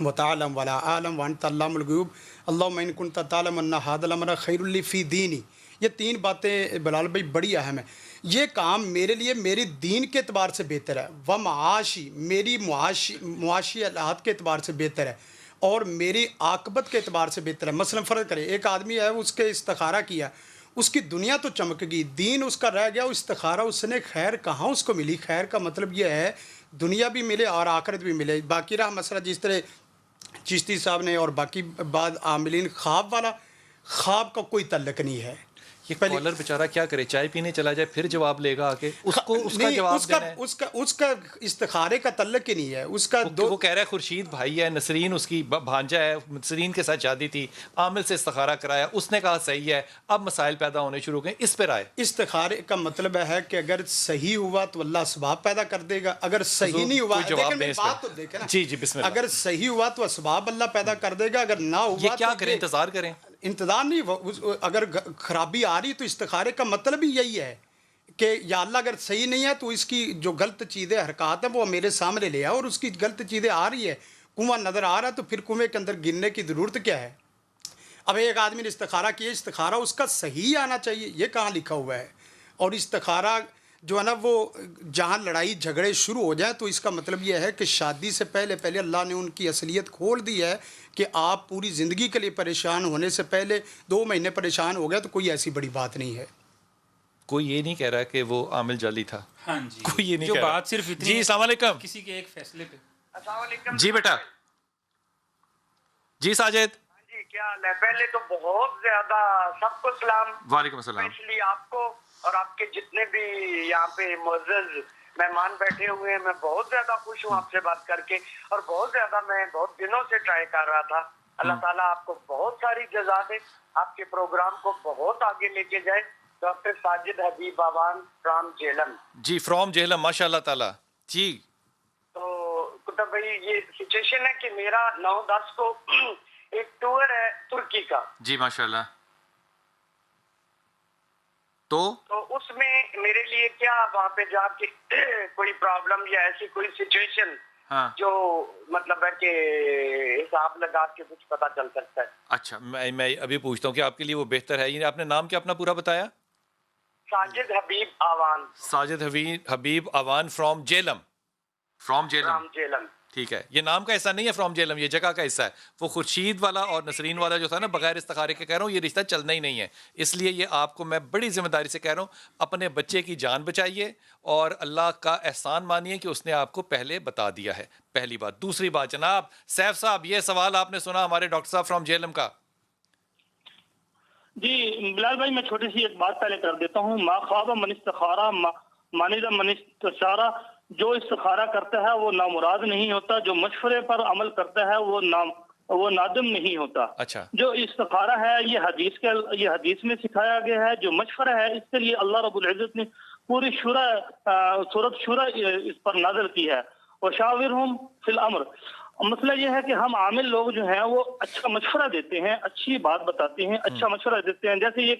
وتعلم ولا اعلم وانت علام الغیوب اللہم ان کنت تعلم ان ھذا الامر خیر لی فی دینی. یہ تین باتیں بلال بھائی بڑی اہم ہیں. یہ کام میرے لیے میری دین کے اعتبار سے بہتر ہے، و معاشی میری معاشی حالات کے اعتبار سے بہتر ہے، اور میری عاقبت کے اعتبار سے بہتر ہے. مثلا فرض کرے ایک آدمی ہے، اس کے استخارہ کیا، اس کی دنیا تو چمک گئی، دین اس کا رہ گیا، استخارہ اس نے خیر کہاں اس کو ملی. خیر کا مطلب یہ ہے دنیا بھی ملے اور آخرت بھی ملے. باقی رہا مسئلہ جس طرح چشتی صاحب نے اور باقی بعد عاملین، خواب والا، خواب کا کوئی تعلق نہیں ہے. یہ کالر بیچارہ کیا کرے، چائے پینے چلا جائے پھر جواب لے گا آکے، اس کو اس کا جواب دینا ہے. اس کا استخارے کا تعلق ہی نہیں ہے. اس کا وہ کہہ رہا ہے خورشید بھائی ہے، نسرین اس کی بھانجا ہے، نسرین کے ساتھ شادی تھی، عامل سے استخارہ کرایا، اس نے کہا صحیح ہے، اب مسائل پیدا ہونے شروع گئے، اس پہ رائے. استخارے کا مطلب ہے کہ اگر صحیح ہوا تو اللہ اسباب پیدا کر دے گا، اگر صحیح نہیں ہوا بات تو دیکھیں نا. جی بسم اللہ. اگر صحیح ہوا تو اسباب اللہ پیدا کر دے گا، اگر نہ ہوا یہ کیا کریں، انتظار کریں؟ انتظار نہیں. اگر خرابی آ رہی تو استخارے کا مطلب ہی یہی ہے کہ یا اللہ اگر صحیح نہیں ہے تو اس کی جو غلط چیزیں حرکات ہیں وہ میرے سامنے لے آؤ، اور اس کی غلط چیزیں آ رہی ہے، کنواں نظر آ رہا ہے تو پھر کنویں کے اندر گرنے کی ضرورت کیا ہے. اب ایک آدمی نے استخارہ کیا، استخارہ اس کا صحیح آنا چاہیے، یہ کہاں لکھا ہوا ہے. اور استخارہ جو ہے نا وہ جہاں لڑائی جھگڑے شروع ہو جائیں تو اس کا مطلب یہ ہے کہ شادی سے پہلے اللہ نے ان کی اصلیت کھول دی ہے کہ آپ پوری زندگی کے لیے پریشان ہونے سے پہلے 2 مہینے پریشان ہو گیا تو کوئی ایسی بڑی بات نہیں ہے. کوئی یہ نہیں کہہ رہا کہ وہ عامل جعلی تھا. ہاں جی، کوئی یہ نہیں جو کہہ رہا. بات صرف اتنی، جی السلام علیکم. کسی کے ایک فیصلے پہ. السلام علیکم. جی بیٹا. جی ساجد. جی کیا حال ہے؟ پہلے تو بہت زیادہ سب کو سلام. وعلیکم السلام. اسپیشلی آپ کو اور آپ کے جتنے بھی یہاں پہ معزز مہمان بیٹھے ہوئے ہیں، میں بہت زیادہ خوش ہوں آپ سے بات کر کے، اور بہت زیادہ میں بہت دنوں سے ٹرائی کر رہا تھا. اللہ تعالیٰ آپ کو بہت ساری جزا دے، آپ کے پروگرام کو بہت آگے لے کے جائے. Doctor Sajid Habib Awan from Jhelum. جی فرام جہلم، ماشاء اللہ تعالیٰ. جی تو کتب بھائی یہ سچویشن ہے کہ میرا 9-10 کو ایک ٹور ہے ترکی کا. جی ماشاء اللہ. تو اس میں میرے لیے کیا وہاں پہ جا کے کوئی پرابلم یا ایسی کوئی سچویشن جو مطلب ہے کہ حساب لگا کے کچھ پتا چل سکتا ہے؟ اچھا میں ابھی پوچھتا ہوں کہ آپ کے لیے وہ بہتر ہے. آپ نے نام کیا اپنا پورا بتایا؟ ساجد حبیب آوان. ساجد حبیب آوان فرام جہلم. فرام جہلم. ٹھیک ہے. یہ نام کا حصہ نہیں ہے فرام جہلم، یہ جگہ کا حصہ ہے. وہ خورشید والا اور نسرین والا جو تھا نا، بغیر استخارے کے کہہ رہا ہوں یہ رشتہ چلنا ہی نہیں ہے. اس لیے یہ آپ کو میں بڑی ذمہ داری سے کہہ رہا ہوں، اپنے بچے کی جان بچائیے اور اللہ کا احسان مانیے کہ اس نے آپ کو پہلے بتا دیا ہے. پہلی بات. دوسری بات جناب سیف صاحب، یہ سوال آپ نے سنا ہمارے ڈاکٹر صاحب فرام جہلم کا. جی بلال بھائی، میں چھوٹی سی ایک بات پہلے کر دیتا ہوں. ما خواب من استخارہ مانیدہ من استشارہ. جو استخارہ کرتا ہے وہ نامراد نہیں ہوتا، جو مشورے پر عمل کرتا ہے وہ نادم نہیں ہوتا. اچھا. جو استخارہ ہے یہ حدیث میں سکھایا گیا ہے. جو مشورہ ہے اس کے لیے اللہ رب العزت نے پوری سورۃ شورى اس پر نازل کی ہے. وشاورہم فی الامر. مسئلہ یہ ہے کہ ہم عامل لوگ جو ہیں وہ اچھا مشورہ دیتے ہیں، اچھی بات بتاتے ہیں، اچھا مشورہ دیتے ہیں. جیسے یہ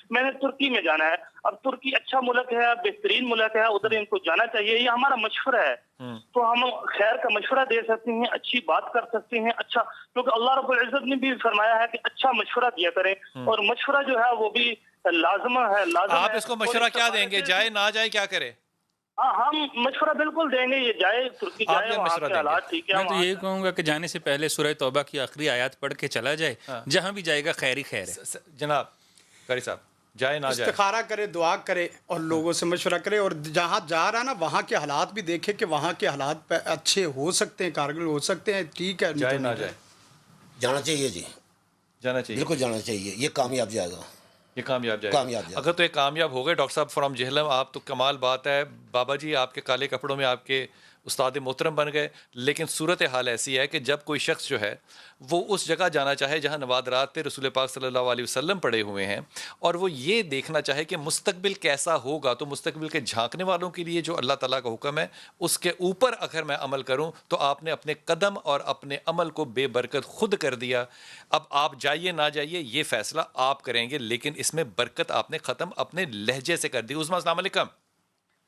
میں نے ترکی میں جانا ہے، اب ترکی اچھا ملک ہے، بہترین ملک ہے، ادھر ان کو جانا چاہیے، یہ ہمارا مشورہ ہے. تو ہم خیر کا مشورہ دے سکتے ہیں، اچھی بات کر سکتے ہیں. اچھا، کیونکہ اللہ رب العزت نے بھی فرمایا ہے کہ اچھا مشورہ دیا کریں، اور مشورہ جو ہے وہ بھی لازم ہے. آپ اس کو مشورہ کیا دیں گے؟ جائے نہ جائے کیا کرے؟ ہاں ہم مشورہ بالکل دیں گے. یہ جائے ترکی جائے، وہاں کے حالات ٹھیک ہے. میں تو یہ کہوں گا کہ جانے سے پہلے سورہ توبہ کی آخری آیات پڑھ کے چلا جائے، جہاں بھی جائے گا خیر ہی خیر ہے. جناب قاری صاحب، جائے نہ جائے استخارہ کرے، دعا کرے اور لوگوں سے مشورہ کرے، اور جہاں جا رہا ہے نا وہاں کے حالات بھی دیکھے کہ وہاں کے حالات اچھے ہو سکتے ہیں، کارگر ہو سکتے ہیں. ٹھیک ہے، جائے نہ جائے. جانا چاہیے جی، جانا چاہیے، بالکل جانا چاہیے. یہ کامیاب جائے گا. یہ کامیاب جائے گا. اگر تو یہ کامیاب ہو گئے ڈاکٹر صاحب فرام جہلم, آپ تو کمال بات ہے. بابا جی آپ کے کالے کپڑوں میں آپ کے استاد محترم بن گئے. لیکن صورت حال ایسی ہے کہ جب کوئی شخص جو ہے وہ اس جگہ جانا چاہے جہاں نوادرات پہ رسول پاک صلی اللہ علیہ وسلم پڑے ہوئے ہیں, اور وہ یہ دیکھنا چاہے کہ مستقبل کیسا ہوگا, تو مستقبل کے جھانکنے والوں کے لیے جو اللہ تعالیٰ کا حکم ہے اس کے اوپر اگر میں عمل کروں تو آپ نے اپنے قدم اور اپنے عمل کو بے برکت خود کر دیا. اب آپ جائیے نہ جائیے یہ فیصلہ آپ کریں گے, لیکن اس میں برکت آپ نے ختم اپنے لہجے سے کر دی. عظمیٰ السلام علیکم.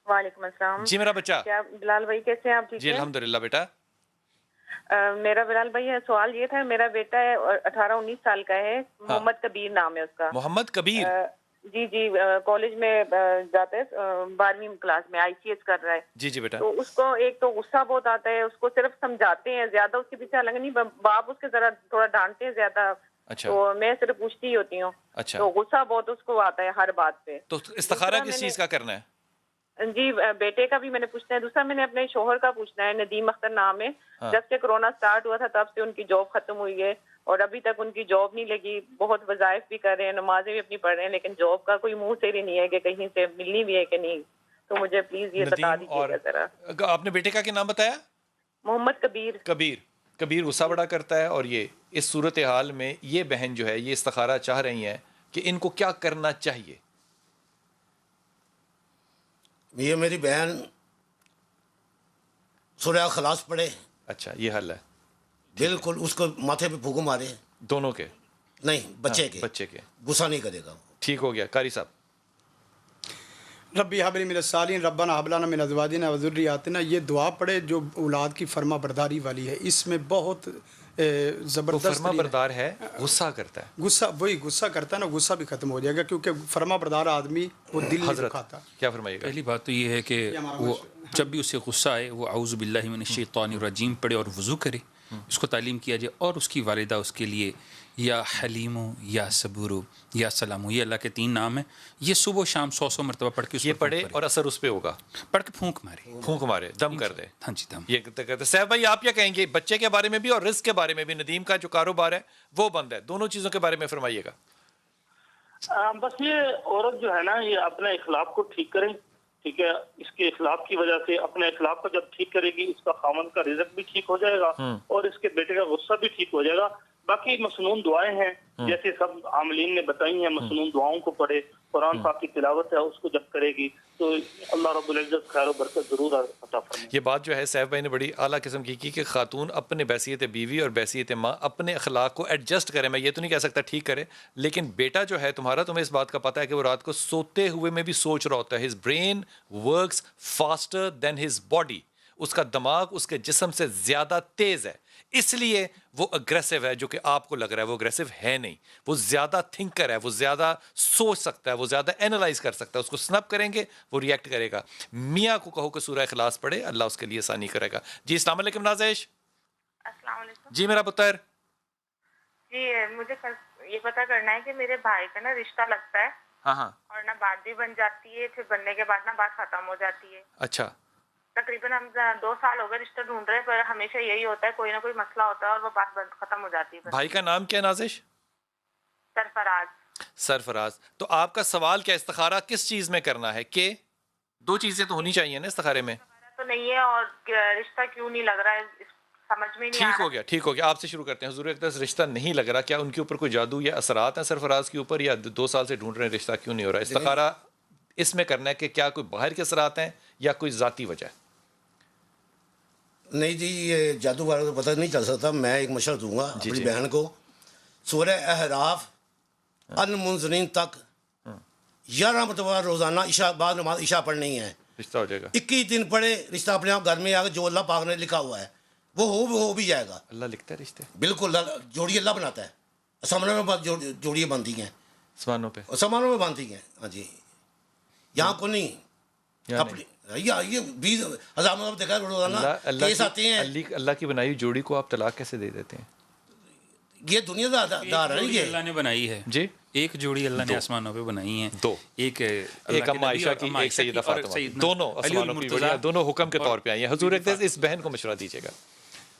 وعلیکم السلام. جی میرا بچہ. کیا بلال بھائی کیسے ہیں آپ؟ ٹھیک جی الحمدللہ بیٹا. میرا بلال بھائی سوال یہ تھا, میرا بیٹا ہے 18-19 سال کا ہے, محمد کبیر نام ہے اس کا. محمد کبیر. جی جی, کالج میں جاتا ہے, 12ویں کلاس میں, ICS کر رہا ہے. جی جی بیٹا. تو اس کو ایک تو غصہ بہت آتا ہے, اس کو صرف سمجھاتے ہیں, زیادہ اس کے پیچھے لگا نہیں, باپ اس کے ذرا تھوڑا ڈانٹتے ہیں زیادہ. اچھا. تو میں صرف پوچھتی ہی ہوتی ہوں. اچھا. تو غصہ بہت اس کو آتا ہے ہر بات پہ. تو استخارہ کس چیز کا کرنا ہے؟ جی بیٹے کا بھی میں نے پوچھنا ہے. دوسرا میں نے اپنے شوہر کا پوچھنا ہے, ندیم اختر نام ہے. جب سے کورونا سٹارٹ ہوا تھا تب سے ان کی جاب ختم ہوئی ہے, اور ابھی تک ان کی جاب نہیں لگی. بہت وظائف بھی کر رہے ہیں, نمازیں بھی اپنی پڑھ رہے ہیں, لیکن جاب کا کوئی منہ سے ہی نہیں ہے کہ کہیں سے ملنی بھی ہے کہ نہیں. تو مجھے پلیز یہ بتا دیجیے گا ذرا. آپ نے بیٹے کا کیا نام بتایا؟ محمد کبیر. کبیر غصہ بڑا کرتا ہے, اور یہ اس صورتحال میں یہ بہن جو ہے یہ استخارہ چاہ رہی ہیں کہ ان کو کیا کرنا چاہیے. یہ میری بہن سورہ اخلاص پڑھے. اچھا یہ حل ہے. بالکل اس کو ماتھے پہ پھونک مارے. دونوں کے نہیں, بچے کے غصہ نہیں کرے گا. ٹھیک ہو گیا. قاری صاحب. ربی حب لی من الصالحین ربنا حب لنا من ازواجنا وذریاتنا, یہ دعا پڑھے جو اولاد کی فرما برداری والی ہے. اس میں بہت زبردست فرما بردار ہے, غصہ کرتا ہے. غصہ کرتا ہے نا, غصہ بھی ختم ہو جائے گا, کیونکہ فرما بردار آدمی وہ دل نہیں دکھاتا. کیا فرمائیے گا؟ پہلی بات تو یہ ہے کہ وہ جب بھی اسے غصہ آئے وہ اعوذ باللہ من الشیطان الرجیم پڑھے اور وضو کرے. اس کو تعلیم کیا جائے, اور اس کی والدہ اس کے لیے یا حلیمو یا صبورو یا سلامو, یہ اللہ کے 3 نام ہیں. یہ صبح و شام 100 مرتبہ پڑھ کے یہ پڑھے اور اثر اس پہ ہوگا. پڑھ کے پھونک مارے, دم کر دے. ہاں جی دم. یہ کہتے سیف بھائی آپ کیا کہیں گے بچے کے بارے میں بھی اور رزق کے بارے میں بھی؟ ندیم کا جو کاروبار ہے وہ بند ہے, دونوں چیزوں کے بارے میں فرمائیے گا. بس یہ عورت جو ہے نا یہ اپنے اخلاق کو ٹھیک کرے. ٹھیک ہے, اس کے اخلاق کی وجہ سے اپنے اخلاق کو جب ٹھیک کرے گی اس کا خاوند کا رزق بھی ٹھیک ہو جائے گا, اور اس کے بیٹے کا غصہ بھی ٹھیک ہو جائے گا. باقی مسنون دعائیں ہیں جیسے سب عاملین نے بتائی ہیں, مسنون دعاؤں کو پڑھے, قرآن پاک کی تلاوت ہے اس کو جب کرے گی تو اللہ رب العزت خیر و برکت ضرور عطا فرمائے. یہ بات جو ہے سیف بھائی نے بڑی اعلیٰ قسم کی کہ خاتون اپنے بحیثیت بیوی اور بحیثیت ماں اپنے اخلاق کو ایڈجسٹ کرے. میں یہ تو نہیں کہہ سکتا ٹھیک کرے, لیکن بیٹا جو ہے تمہارا, تمہیں اس بات کا پتہ ہے کہ وہ رات کو سوتے ہوئے میں بھی سوچ رہا ہوتا ہے. His brain works faster than his body. اس کا دماغ اس کے جسم سے زیادہ تیز ہے, اس لیے وہ اگریسو ہے. جو کہ آپ کو لگ رہا ہے وہ اگریسو ہے نہیں, وہ زیادہ تھنکر ہے, وہ زیادہ سوچ سکتا ہے, وہ زیادہ اینالائز کر سکتا ہے. اس کو سنپ کریں گے وہ ریئیکٹ کرے گا. میاں کو کہو کہ سورہ اخلاص پڑھے, اللہ اس کے لیے آسانی کرے گا. جی السلام علیکم نازش. السلام علیکم. جی میرا پتر. جی مجھے یہ پتا کرنا ہے کہ میرے بھائی کا نا رشتہ لگتا ہے, ہاں, اور نہ بات بھی بن جاتی ہے, پھر بننے کے بعد نا بات ختم ہو جاتی ہے. اچھا. تقریباً ہم 2 سال ہو گئے رشتہ ڈھونڈ رہے ہیں, پر ہمیشہ یہی ہوتا ہے, کوئی نہ کوئی مسئلہ ہوتا ہے اور وہ بات ختم ہو جاتی ہے. بھائی کا نام کیا ہے نازش؟ سرفراز. تو آپ کا سوال کیا, استخارہ کس چیز میں کرنا ہے؟ کہ 2 چیزیں تو ہونی چاہیے نا استخارے میں. تو نہیں ہے, اور رشتہ کیوں نہیں لگ رہا ہے سمجھ میں نہیں. ٹھیک ہو گیا. آپ سے شروع کرتے ہیں. حضور اقدس رشتہ نہیں لگ رہا, کیا ان کے اوپر کوئی جادو یا اثرات ہیں سرفراز کے اوپر, یا 2 سال سے ڈھونڈ رہے ہیں رشتہ کیوں نہیں ہو رہا؟ استخارہ اس میں کرنا ہے کہ کیا کوئی باہر کے اثرات ہیں یا کوئی ذاتی وجہ ہے؟ نہیں جی, یہ جادو والے کو پتہ نہیں چل سکتا. میں ایک مشورہ دوں گا اپنی بہن کو, سورہ احراف المنذرین تک 11 مرتبہ روزانہ عشاء بعد نماز عشاء پڑھنی ہے. رشتہ ہو جائے گا. 21 دن پڑھے, رشتہ اپنے آپ گھر میں آ کے جو اللہ پاک نے لکھا ہوا ہے وہ ہو بھی جائے گا. اللہ لکھتا ہے رشتے, بالکل جوڑی اللہ بناتا ہے. سمانوں میں جوڑیاں بنتی ہیں, سمانوں میں بنتی ہیں. ہاں جی, یہاں کو نہیں. اپنی یہ 20,000 مطلب دیکھا روزانہ کیس آتے ہیں. اللہ کی بنائی ہوئی جوڑی کو آپ طلاق کیسے دے دیتے ہیں؟ یہ دنیا دار ہے, یہ اللہ نے بنائی ہے. جی ایک جوڑی اللہ نے آسمانوں پہ بنائی ہیں, 2, ایک اما عائشہ کی, ایک سیدہ فاطمہ, دونوں آسمانوں کی, دونوں حکم کے طور پہ آئی ہیں. حضور اقدس اس بہن کو مشورہ دیجیے گا.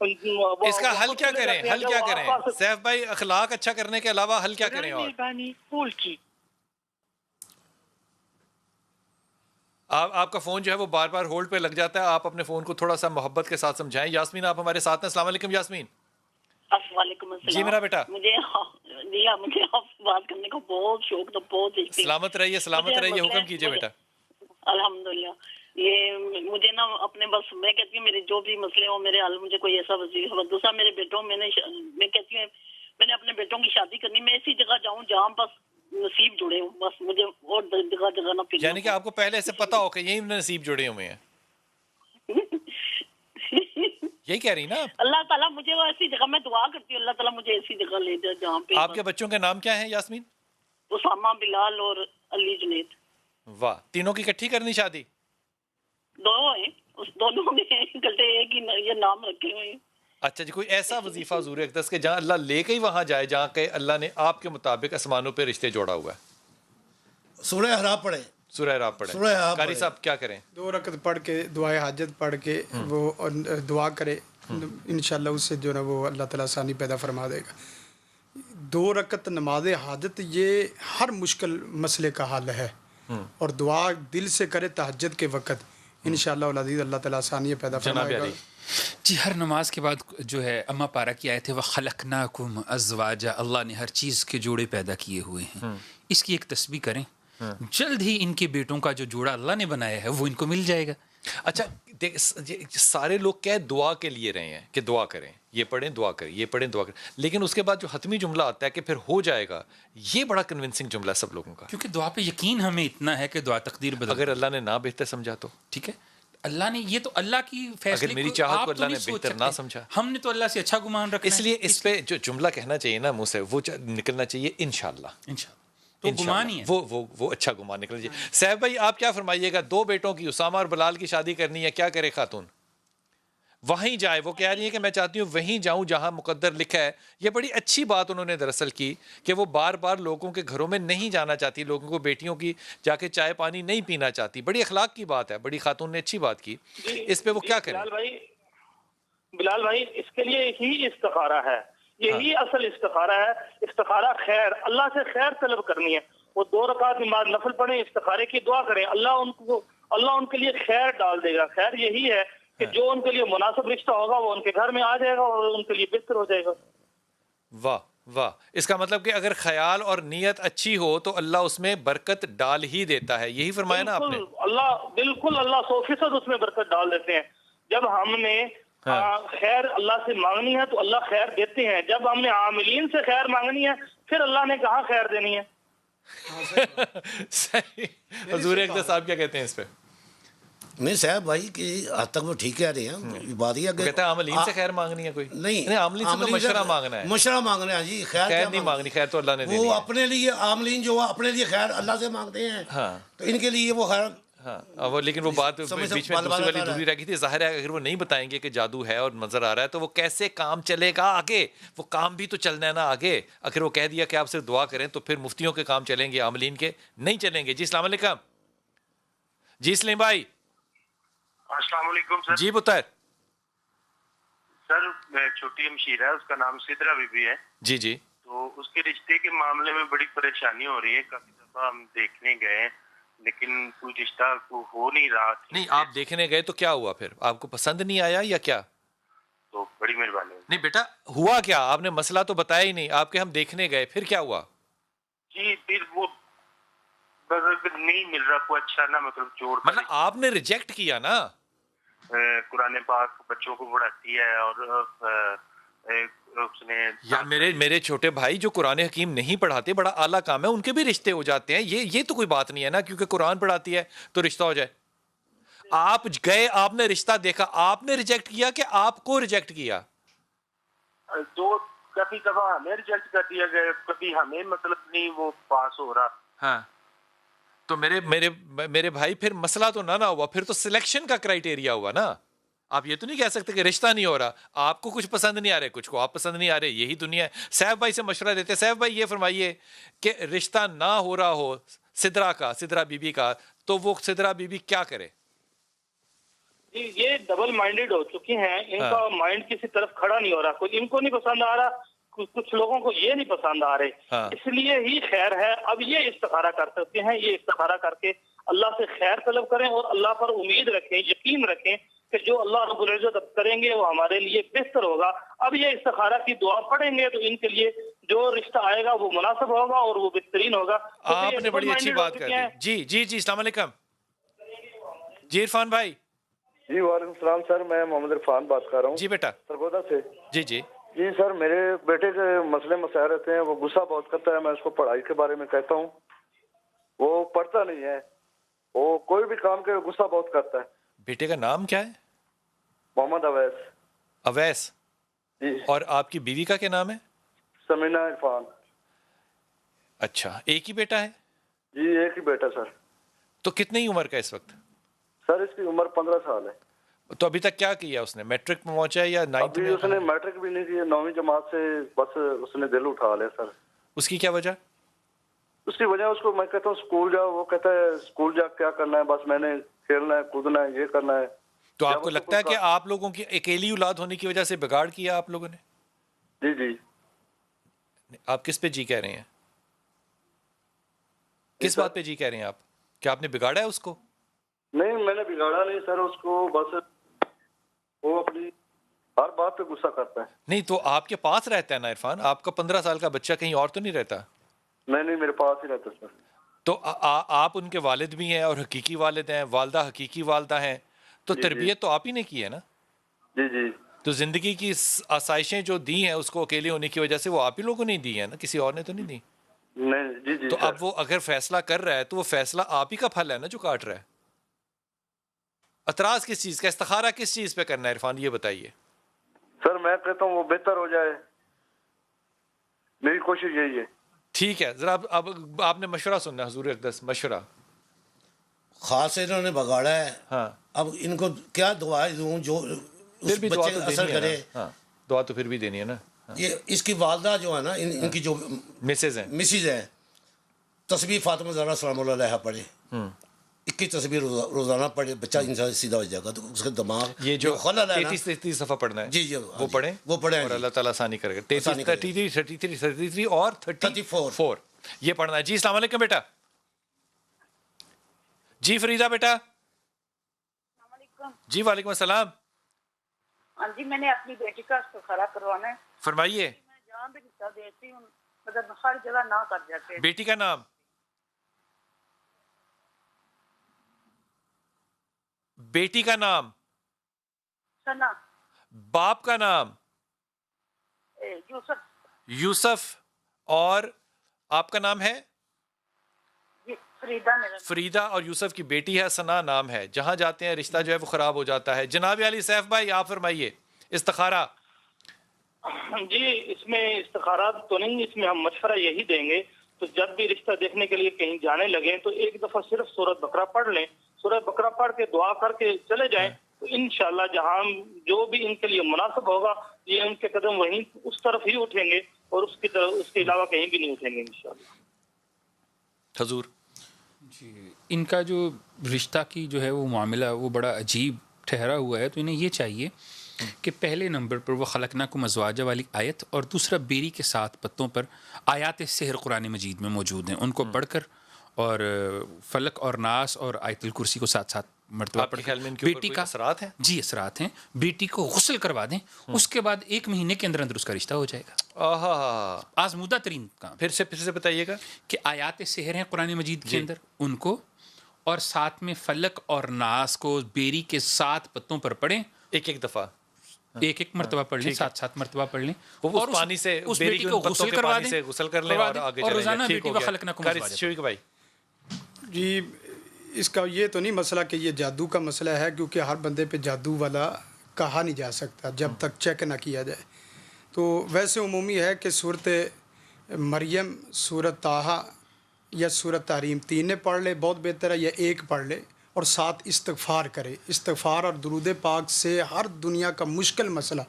اس کا حل کیا کریں؟ حل کیا کریں سیف بھائی؟ اخلاق اچھا کرنے کے علاوہ حل کیا کریں؟ اور آپ کا فون جو ہے وہ بار بار ہولڈ پہ لگ جاتا ہے، آپ اپنے فون کو تھوڑا سا محبت کے ساتھ سمجھائیں۔ یاسمین آپ ہمارے ساتھ ہیں، السلام علیکم یاسمین۔ السلام علیکم۔ جی میرا بیٹا، مجھے آپ سے بات کرنے کا بہت شوق تھا، بہت سلامت رہیے، سلامت رہیے، حکم کیجئے بیٹا۔ الحمدللہ، یہ مجھے نا اپنے بس میں کہتی ہوں میرے جو بھی مسئلے ہوں میرے حل، مجھے کوئی ایسا وظیفہ۔ دوسرا میرے بیٹوں میں کہتی ہوں میں نے اپنے بیٹوں کی شادی کرنی، میں ایسی جگہ جاؤں جہاں بس نصیب جڑے ہوں، بس مجھے اور جگہ جگہ نہ پھرنا۔ یعنی کہ آپ کو پہلے سے پتا ہو کہ یہی نصیب جڑے ہوئے ہیں، یہی کہہ رہی نا آپ؟ اللہ تعالیٰ مجھے وہ ایسی جگہ، میں دعا کرتی ہوں اللہ تعالیٰ مجھے ایسی جگہ لے جائے جہاں پہ۔ آپ کے بچوں کے نام کیا ہیں یاسمین؟ اسامہ، بلال اور علی جنید۔ واہ، تینوں کی اکٹھی کرنی شادی؟ دو ہیں، اس دونوں میں اکٹھے ایک ہی یہ نام رکھے ہوئے ہیں۔ اچھا جی، کوئی ایسا وظیفہ حضور اقدس کے جہاں اللہ لے کے ہی وہاں جائے، جہاں کہ اللہ نے آپ کے مطابق آسمانوں پہ رشتے جوڑا ہوا ہے؟ سورہ احراف پڑھیں، سورہ احراف پڑھیں۔ سورہ احراف قاری پڑھیں۔ صاحب کیا کریں؟ 2 رکعت پڑھ کے دعائے حاجت پڑھ کے وہ دعا کرے، انشاءاللہ اس سے جو ہے وہ اللہ تعالیٰ آسانی پیدا فرما دے گا۔ 2 رکعت نماز حاجت یہ ہر مشکل مسئلے کا حل ہے، اور دعا دل سے کرے تہجد کے وقت، انشاءاللہ العزیز اللہ تعالیٰ آسانی پیدا فرمائے گا۔ جی، ہر نماز کے بعد جو ہے اما پارہ کی آیت ہے وَخَلَقْنَاكُمْ أَزْوَاجًا، اللہ نے ہر چیز کے جوڑے پیدا کیے ہوئے ہیں، اس کی ایک تسبیح کریں، جلد ہی ان کے بیٹوں کا جو جوڑا اللہ نے بنایا ہے وہ ان کو مل جائے گا۔ اچھا سارے لوگ کیا دعا کے لیے رہے ہیں کہ دعا کریں، یہ پڑھیں دعا کریں، یہ پڑھیں دعا کریں، لیکن اس کے بعد جو حتمی جملہ آتا ہے کہ پھر ہو جائے گا، یہ بڑا کنونسنگ جملہ ہے سب لوگوں کا، کیونکہ دعا پہ یقین ہمیں اتنا ہے کہ دعا تقدیر بدل۔ اگر اللہ نے نہ بہتر سمجھا تو ٹھیک ہے، اللہ نے یہ تو اللہ کی فیصلے، اگر میری چاہت کو اللہ نے بہتر نہ سمجھا، ہم نے تو اللہ سے اچھا گمان رکھنا ہے، اس لیے اس پہ جو جملہ کہنا چاہیے نا منہ سے وہ نکلنا چاہیے انشاءاللہ، انشاءاللہ تو گمان ہی ہے، وہ اچھا گمان نکلنا چاہیے۔ صاحب بھائی آپ کیا فرمائیے گا؟ 2 بیٹوں کی، اسامہ اور بلال کی شادی کرنی ہے، کیا کرے خاتون؟ وہیں جائے، وہ کہہ رہی ہے کہ میں چاہتی ہوں وہیں جاؤں جہاں مقدر لکھا ہے۔ یہ بڑی اچھی بات انہوں نے دراصل کی کہ وہ بار بار لوگوں کے گھروں میں نہیں جانا چاہتی، لوگوں کو بیٹیوں کی جا کے چائے پانی نہیں پینا چاہتی، بڑی اخلاق کی بات ہے، بڑی خاتون نے اچھی بات کی۔ اس پہ وہ کیا کریں؟ بلال بھائی اس کے لیے ہی استخارہ ہے، یہی اصل استخارہ ہے۔ استخارہ خیر، اللہ سے خیر طلب کرنی ہے۔ وہ 2 رکعت نماز نفل پڑھیں، استخارے کی دعا کریں، اللہ ان کے لیے خیر ڈال دے گا۔ خیر یہی ہے کہ جو ان کے لیے مناسب رشتہ ہوگا وہ ان کے گھر میں آ جائے گا اور ان کے لیے بہتر ہو جائے گا۔ واہ واہ، اس کا مطلب کہ اگر خیال اور نیت اچھی ہو تو اللہ اس میں برکت ڈال ہی دیتا ہے، یہی فرمایا نا آپ نے؟ بالکل اللہ 100% اس میں برکت ڈال دیتے ہیں۔ جب ہم نے خیر اللہ سے مانگنی ہے تو اللہ خیر دیتے ہیں، جب ہم نے عاملین سے خیر مانگنی ہے پھر اللہ نے کہاں خیر دینی ہے۔ صحیح۔ حضور اقدس صاحب کیا کہتے ہیں اس پہ؟ نہیں صاحب بھائی کہ حد تک وہ ٹھیک کہہ رہے ہیں، بات یہ کہ کہتے ہیں عاملین سے خیر مانگنی ہے، کوئی نہیں، عاملین سے تو مشورہ مانگنا ہے، مشورہ مانگنا ہے جی، خیر نہیں مانگنی، خیر تو اللہ نے دینی ہے۔ وہ اپنے لیے عاملین جو اپنے لیے خیر اللہ سے مانگتے ہیں تو ان کے لیے وہ خیر، ہاں لیکن وہ بات بیچ میں دوسری والی دوری رہ گئی تھی۔ ظاہر ہے اگر وہ نہیں بتائیں گے کہ جادو ہے اور نظر آ رہا ہے تو وہ کیسے کام چلے گا آگے؟ وہ کام بھی تو چلنا ہے نا آگے۔ اگر وہ کہہ دیا کہ آپ صرف دعا کریں تو پھر مفتیوں کے کام چلیں گے، عاملین کے نہیں چلیں گے۔ جی السلام علیکم۔ جی سلیم بھائی۔ السلام علیکم سر۔ جی بتائیں سر، چھوٹی ہمشیرہ ہے، اس کا نام سدرا بی بی ہے۔ جی جی۔ تو اس کے رشتے کے معاملے میں بڑی پریشانی ہو رہی ہے، کافی دفعہ ہم دیکھنے گئے لیکن کوئی رشتہ ہو نہیں رہا۔ نہیں آپ دیکھنے گئے تو کیا ہوا؟ پھر آپ کو پسند نہیں آیا یا کیا؟ تو بڑی مہربانی۔ نہیں بیٹا ہوا کیا؟ آپ نے مسئلہ تو بتایا ہی نہیں، آپ کے ہم دیکھنے گئے، پھر کیا ہوا؟ جی پھر وہ نہیں مل رہا کوئی اچھا نا، مطلب جوڑ، مطلب آپ نے ریجیکٹ کیا نا؟ قرآن پاک بچوں کو پڑھاتی ہے اور اس نے یار میرے چھوٹے بھائی جو قرآن حکیم نہیں پڑھاتے، بڑا اعلیٰ کام ہے، ان کے بھی رشتے ہو جاتے ہیں، یہ تو کوئی بات نہیں ہے نا کیونکہ قرآن پڑھاتی ہے تو رشتہ ہو جائے۔ آپ گئے، آپ نے رشتہ دیکھا، آپ نے ریجیکٹ کیا کہ آپ کو ریجیکٹ کیا؟ دو کبھی کبھار ہمیں ریجیکٹ کر دیا گیا، کبھی ہمیں مطلب نہیں وہ پاس ہو رہا۔ ہاں تو میرے بھائی پھر مسئلہ تو نہ ہوا، پھر تو سلیکشن کا کرائٹیریا ہوا نا۔ آپ یہ تو نہیں کہہ سکتے کہ رشتہ نہیں ہو رہا، آپ کو کچھ پسند نہیں آ رہے، کچھ کو آپ پسند نہیں آ رہے، یہی دنیا ہے۔ سیف بھائی سے مشورہ دیتے، سیف بھائی یہ فرمائیے کہ رشتہ نہ ہو رہا ہو سدرا بی بی کا، تو وہ سدرا بی بی کیا کرے؟ یہ ڈبل مائنڈیڈ ہو چکی ہیں، ان کا مائنڈ کسی طرف کھڑا نہیں ہو رہا، کوئی ان کو نہیں پسند آ رہا، کچھ لوگوں کو یہ نہیں پسند آ رہے، اس لیے ہی خیر ہے اب یہ استخارہ کر سکتے ہیں، یہ استخارہ کر کے اللہ سے خیر طلب کریں اور اللہ پر امید رکھیں، یقین رکھیں کہ جو اللہ رب العزت اب کریں گے وہ ہمارے لیے بہتر ہوگا۔ اب یہ استخارہ کی دعا پڑھیں گے تو ان کے لیے جو رشتہ آئے گا وہ مناسب ہوگا اور وہ بہترین ہوگا۔ آپ نے بڑی اچھی بات کر دی۔ جی السلام علیکم جی عرفان بھائی۔ جی وعلیکم السلام سر، میں محمد عرفان بات کر رہا ہوں جی بیٹا سرگودا سے۔ جی سر، میرے بیٹے کے مسئلے مسائل رہتے ہیں، وہ غصہ بہت کرتا ہے، میں اس کو پڑھائی کے بارے میں کہتا ہوں، وہ پڑھتا نہیں ہے، وہ کوئی بھی کام کے غصہ بہت کرتا ہے۔ بیٹے کا نام کیا ہے؟ محمد اویس۔ اویس جی۔ اور آپ کی بیوی کا کیا نام ہے؟ سمینا عرفان۔ اچھا، ایک ہی بیٹا ہے؟ جی ایک ہی بیٹا سر۔ تو کتنی عمر کا اس وقت؟ سر اس کی عمر 15 سال ہے۔ تو ابھی تک کیا کیا اس نے؟ میٹرک میں پہنچا ہے یا 9th میں؟ اس نے میٹرک بھی نہیں کی، 9ویں جماعت سے بس اس نے دل اٹھا لیا سر۔ اس کی کیا وجہ؟ اس کی وجہ اس کو میں کہتا ہوں اسکول جاؤ، وہ کہتا ہے اسکول جا کیا کرنا ہے، بس میں نے کھیلنا ہے کودنا ہے یہ کرنا ہے۔ تو آپ کو لگتا ہے کہ آپ لوگوں کی اکیلی اولاد ہونے کی وجہ سے بگاڑ کیا آپ لوگوں نے؟ جی جی۔ آپ کس پہ جی کہہ رہے ہیں؟ کس بات پہ جی کہہ رہے ہیں آپ؟ کیا آپ نے بگاڑا ہے اس کو؟ نہیں میں نے بگاڑا نہیں سر اس کو، بس وہ اپنی ہر بات پہ غصہ کرتا ہے۔ نہیں تو آپ کے پاس رہتا ہے نا عرفان، آپ کا 15 سال کا بچہ کہیں اور تو نہیں رہتا؟ نہیں میرے پاس ہی رہتا سر۔ تو آپ ان کے والد بھی ہیں اور حقیقی والد ہیں، والدہ حقیقی والدہ ہیں، تو تربیت تو آپ ہی نے کی ہے نا؟ جی جی۔ تو زندگی کی آسائشیں جو دی ہیں اس کو اکیلے ہونے کی وجہ سے وہ آپ ہی لوگوں نے دی ہیں نا، کسی اور نے تو نہیں دی۔ نہیں جی جی۔ تو اب وہ اگر فیصلہ کر رہا ہے تو وہ فیصلہ آپ ہی کا پھل ہے نا جو کاٹ رہا ہے۔ اعتراض کس چیز کا، استخارہ کس چیز پہ کرنا ہے عرفان یہ بتائیے؟ سر میں کہتا ہوں وہ بہتر ہو جائے، میری کوشش یہی ہے۔ ٹھیک ہے، ذرا اب آپ نے مشورہ سننا، حضور اقدس مشورہ۔ خاص انہوں نے بگاڑا ہے، ہاں اب ان کو کیا دعا دوں جو اس بچے کا اثر کرے؟ ہاں دعا تو پھر بھی دینی ہے نا۔ یہ اس کی والدہ جو ہے نا، ان کی جو مسز ہیں تسبیح فاطمہ زہرا سلام اللہ علیہا پڑھے، 21 تسبیح روزانہ پڑھے، بچہ انسان سیدھا ہو جائے گا۔ تو اس کے دماغ یہ جو 33 صفحہ پڑھنا ہے جی جی وہ پڑھیں اور اللہ تعالیٰ آسانی کرے گا۔ 33 اور 34 یہ پڑھنا ہے۔ جی السلام علیکم بیٹا۔ جی فریدہ بیٹا۔ جی وعلیکم السلام۔ ہاں جی، میں نے اپنی بیٹی کا استخارہ کروانا ہے۔ فرمائیے۔ میں جہاں بھی رشتہ دیتی ہوں مطلب ہر جگہ نہ کر جاتے ہیں۔ بیٹی کا نام؟ بیٹی کا نام؟ سنا۔ باپ کا نام؟ یوسف۔ یوسف۔ اور آپ کا نام ہے؟ فریدہ میرا۔ فریدہ اور یوسف کی بیٹی ہے، ثنا نام ہے۔ جہاں جاتے ہیں رشتہ جو ہے وہ خراب ہو جاتا ہے۔ جناب علی سیف بھائی آپ فرمائیے استخارہ۔ جی اس میں استخارات تو نہیں، اس میں ہم مشورہ یہی دیں گے تو جب بھی رشتہ دیکھنے کے لیے کہیں جانے لگیں تو ایک دفعہ صرف سورۃ بقرہ پڑھ لیں، سورۃ بقرہ پڑھ کے دعا کر کے چلے جائیں تو انشاءاللہ جہاں جو بھی ان کے لیے مناسب ہوگا یہ ان کے قدم وہیں اس طرف ہی اٹھیں گے اور اس کے علاوہ کہیں بھی نہیں اٹھیں گے انشاءاللہ۔ حضور جی ان کا جو رشتہ کی جو ہے وہ معاملہ وہ بڑا عجیب ٹھہرا ہوا ہے، تو انہیں یہ چاہیے کہ پہلے نمبر پر وہ خلقناکم ازواجا والی آیت اور دوسرا بیری کے 7 پتوں پر آیات سحر قرآن مجید میں موجود ہیں، ان کو پڑھ کر اور فلق اور ناس اور آیت الکرسی کو ساتھ ساتھ مرتبہ پڑھ کر بیٹی کا اثرات ہیں؟ جی اثرات ہیں، بیٹی کو غسل کروا دیں، اس کے بعد 1 مہینے کے اندر اس کا رشتہ ہو جائے گا۔ آزمودہ ترین کام۔ پھر سے بتائیے گا کہ آیات سحر ہیں قرآن مجید کے اندر، ان کو اور ساتھ میں فلق اور ناس کو بیری کے 7 پتوں پر پڑھیں، ایک دفعہ ایک مرتبہ پڑھ لیں، 7 مرتبہ پڑھ لیں، اور پانی سے اس بیٹی کو غسل کروا دیں، غسل کر لیں اور آگے چلیں۔ روزانہ بیٹی کو خلقناکم ازواجا۔ بھائی جی اس کا یہ تو نہیں مسئلہ کہ یہ جادو کا مسئلہ ہے، کیونکہ ہر بندے پہ جادو والا کہا نہیں جا سکتا جب تک چیک نہ کیا جائے۔ تو ویسے عمومی ہے کہ صورت مریم، صورت طٰہٰ یا صورت تحریم 3 پڑھ لے بہت بہتر ہے، یا 1 پڑھ لے اور 7 استغفار کرے۔ استغفار اور درود پاک سے ہر دنیا کا مشکل مسئلہ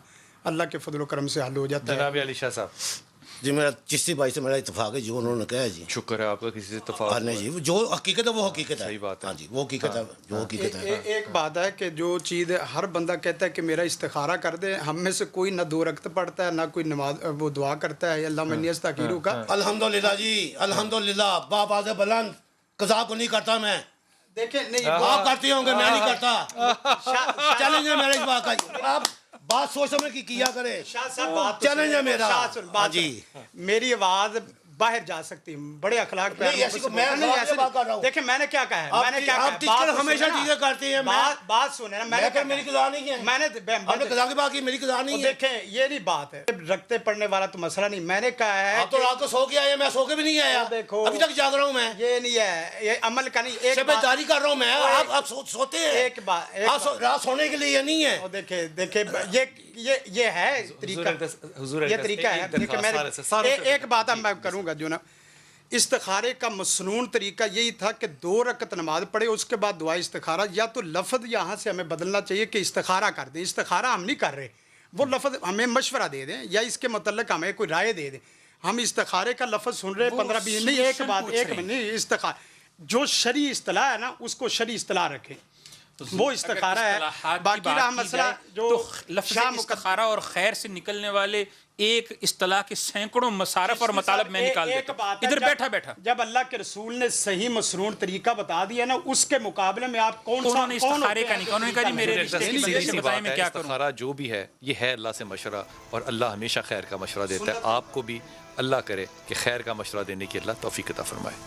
اللہ کے فضل و کرم سے حل ہو جاتا ہے۔ جناب علی شاہ صاحب جی میرا چشتی بھائی سے میرا اتفاق ہے جو انہوں نے کہا ہے جی. شکر ہے آپ کا کسی سے اتفاق نہیں جی جو حقیقت ہے وہ حقیقت ہے. صحیح بات ہے. ہاں جی وہ حقیقت ہے جو حقیقت ہے. ایک بات ہے کہ جو چیز ہر بندہ کہتا ہے کہ میرا استخارہ کر دے, ہم میں سے کوئی نہ 2 رکعت پڑھتا ہے نہ کوئی نماز وہ دعا کرتا ہے اللہ من یستغفرہ کا. الحمدللہ جی الحمدللہ باز بلند قضا کو نہیں کرتا میں. دیکھیں نہیں آپ کرتے ہوں گے میں نہیں کرتا. چیلنج ہے میرا اس بات کا. آپ بات سوچ سمجھ کی کیا کرے. چیلنج ہے میرا. جی میری آواز باہر جا سکتی, بڑے اخلاق پہ دیکھیں میں نے کیا کہا ہے, میں نے کیا کہا ہمیشہ چیزیں کرتے ہیں. بات سنیں نا, میں نے میری قضا نہیں ہے, میں نے قضا کی بات کی, میری قضا نہیں ہے. دیکھیں یہ نہیں بات ہے رکھتے پڑھنے والا تو مسئلہ نہیں. میں نے کہا ہے آپ تو رات کو سو کے آئے, میں سو کے بھی نہیں آیا. دیکھو ابھی تک جاگ رہا ہوں میں. یہ نہیں ہے, یہ عمل کا نہیں, ایک شب جاری کر رہا ہوں میں. آپ سوتے ہیں, ایک بات رات سونے کے لیے نہیں ہے. دیکھیں یہ ہے طریقہ, یہ طریقہ ہے. ایک بات میں کروں گا جو نا, استخارے کا مسنون طریقہ یہی تھا کہ 2 رکعت نماز پڑھے اس کے بعد دعا استخارہ. یا تو لفظ یہاں سے ہمیں بدلنا چاہیے کہ استخارہ کر دیں. استخارہ ہم نہیں کر رہے, وہ لفظ ہمیں مشورہ دے دیں یا اس کے متعلق ہمیں کوئی رائے دے دیں. ہم استخارے کا لفظ سن رہے 15-20 نہیں. ایک بات نہیں, استخارہ جو شرعی اصطلاح ہے نا اس کو شرعی اصطلاح رکھیں, وہ استخارہ ہے. باقی رہا مسئلہ جو لفظ استخارہ اور خیر سے نکلنے والے ایک اصطلاح کے سینکڑوں مصارف اور مطالب میں نکال دیتا ہوں ادھر بیٹھا. جب اللہ کے رسول نے صحیح مسنون طریقہ بتا دیا نا, اس کے مقابلے میں آپ کون سا استخارے کا نہیں, انہوں نے کہا جی میرے رشتے کی بندے سے بتائیں میں کیا کروں. استخارہ جو بھی ہے یہ ہے اللہ سے مشورہ, اور اللہ ہمیشہ خیر کا مشورہ دیتا ہے. آپ کو بھی اللہ کرے کہ خیر کا مشورہ دینے کی اللہ توفیق عطا فرمائے.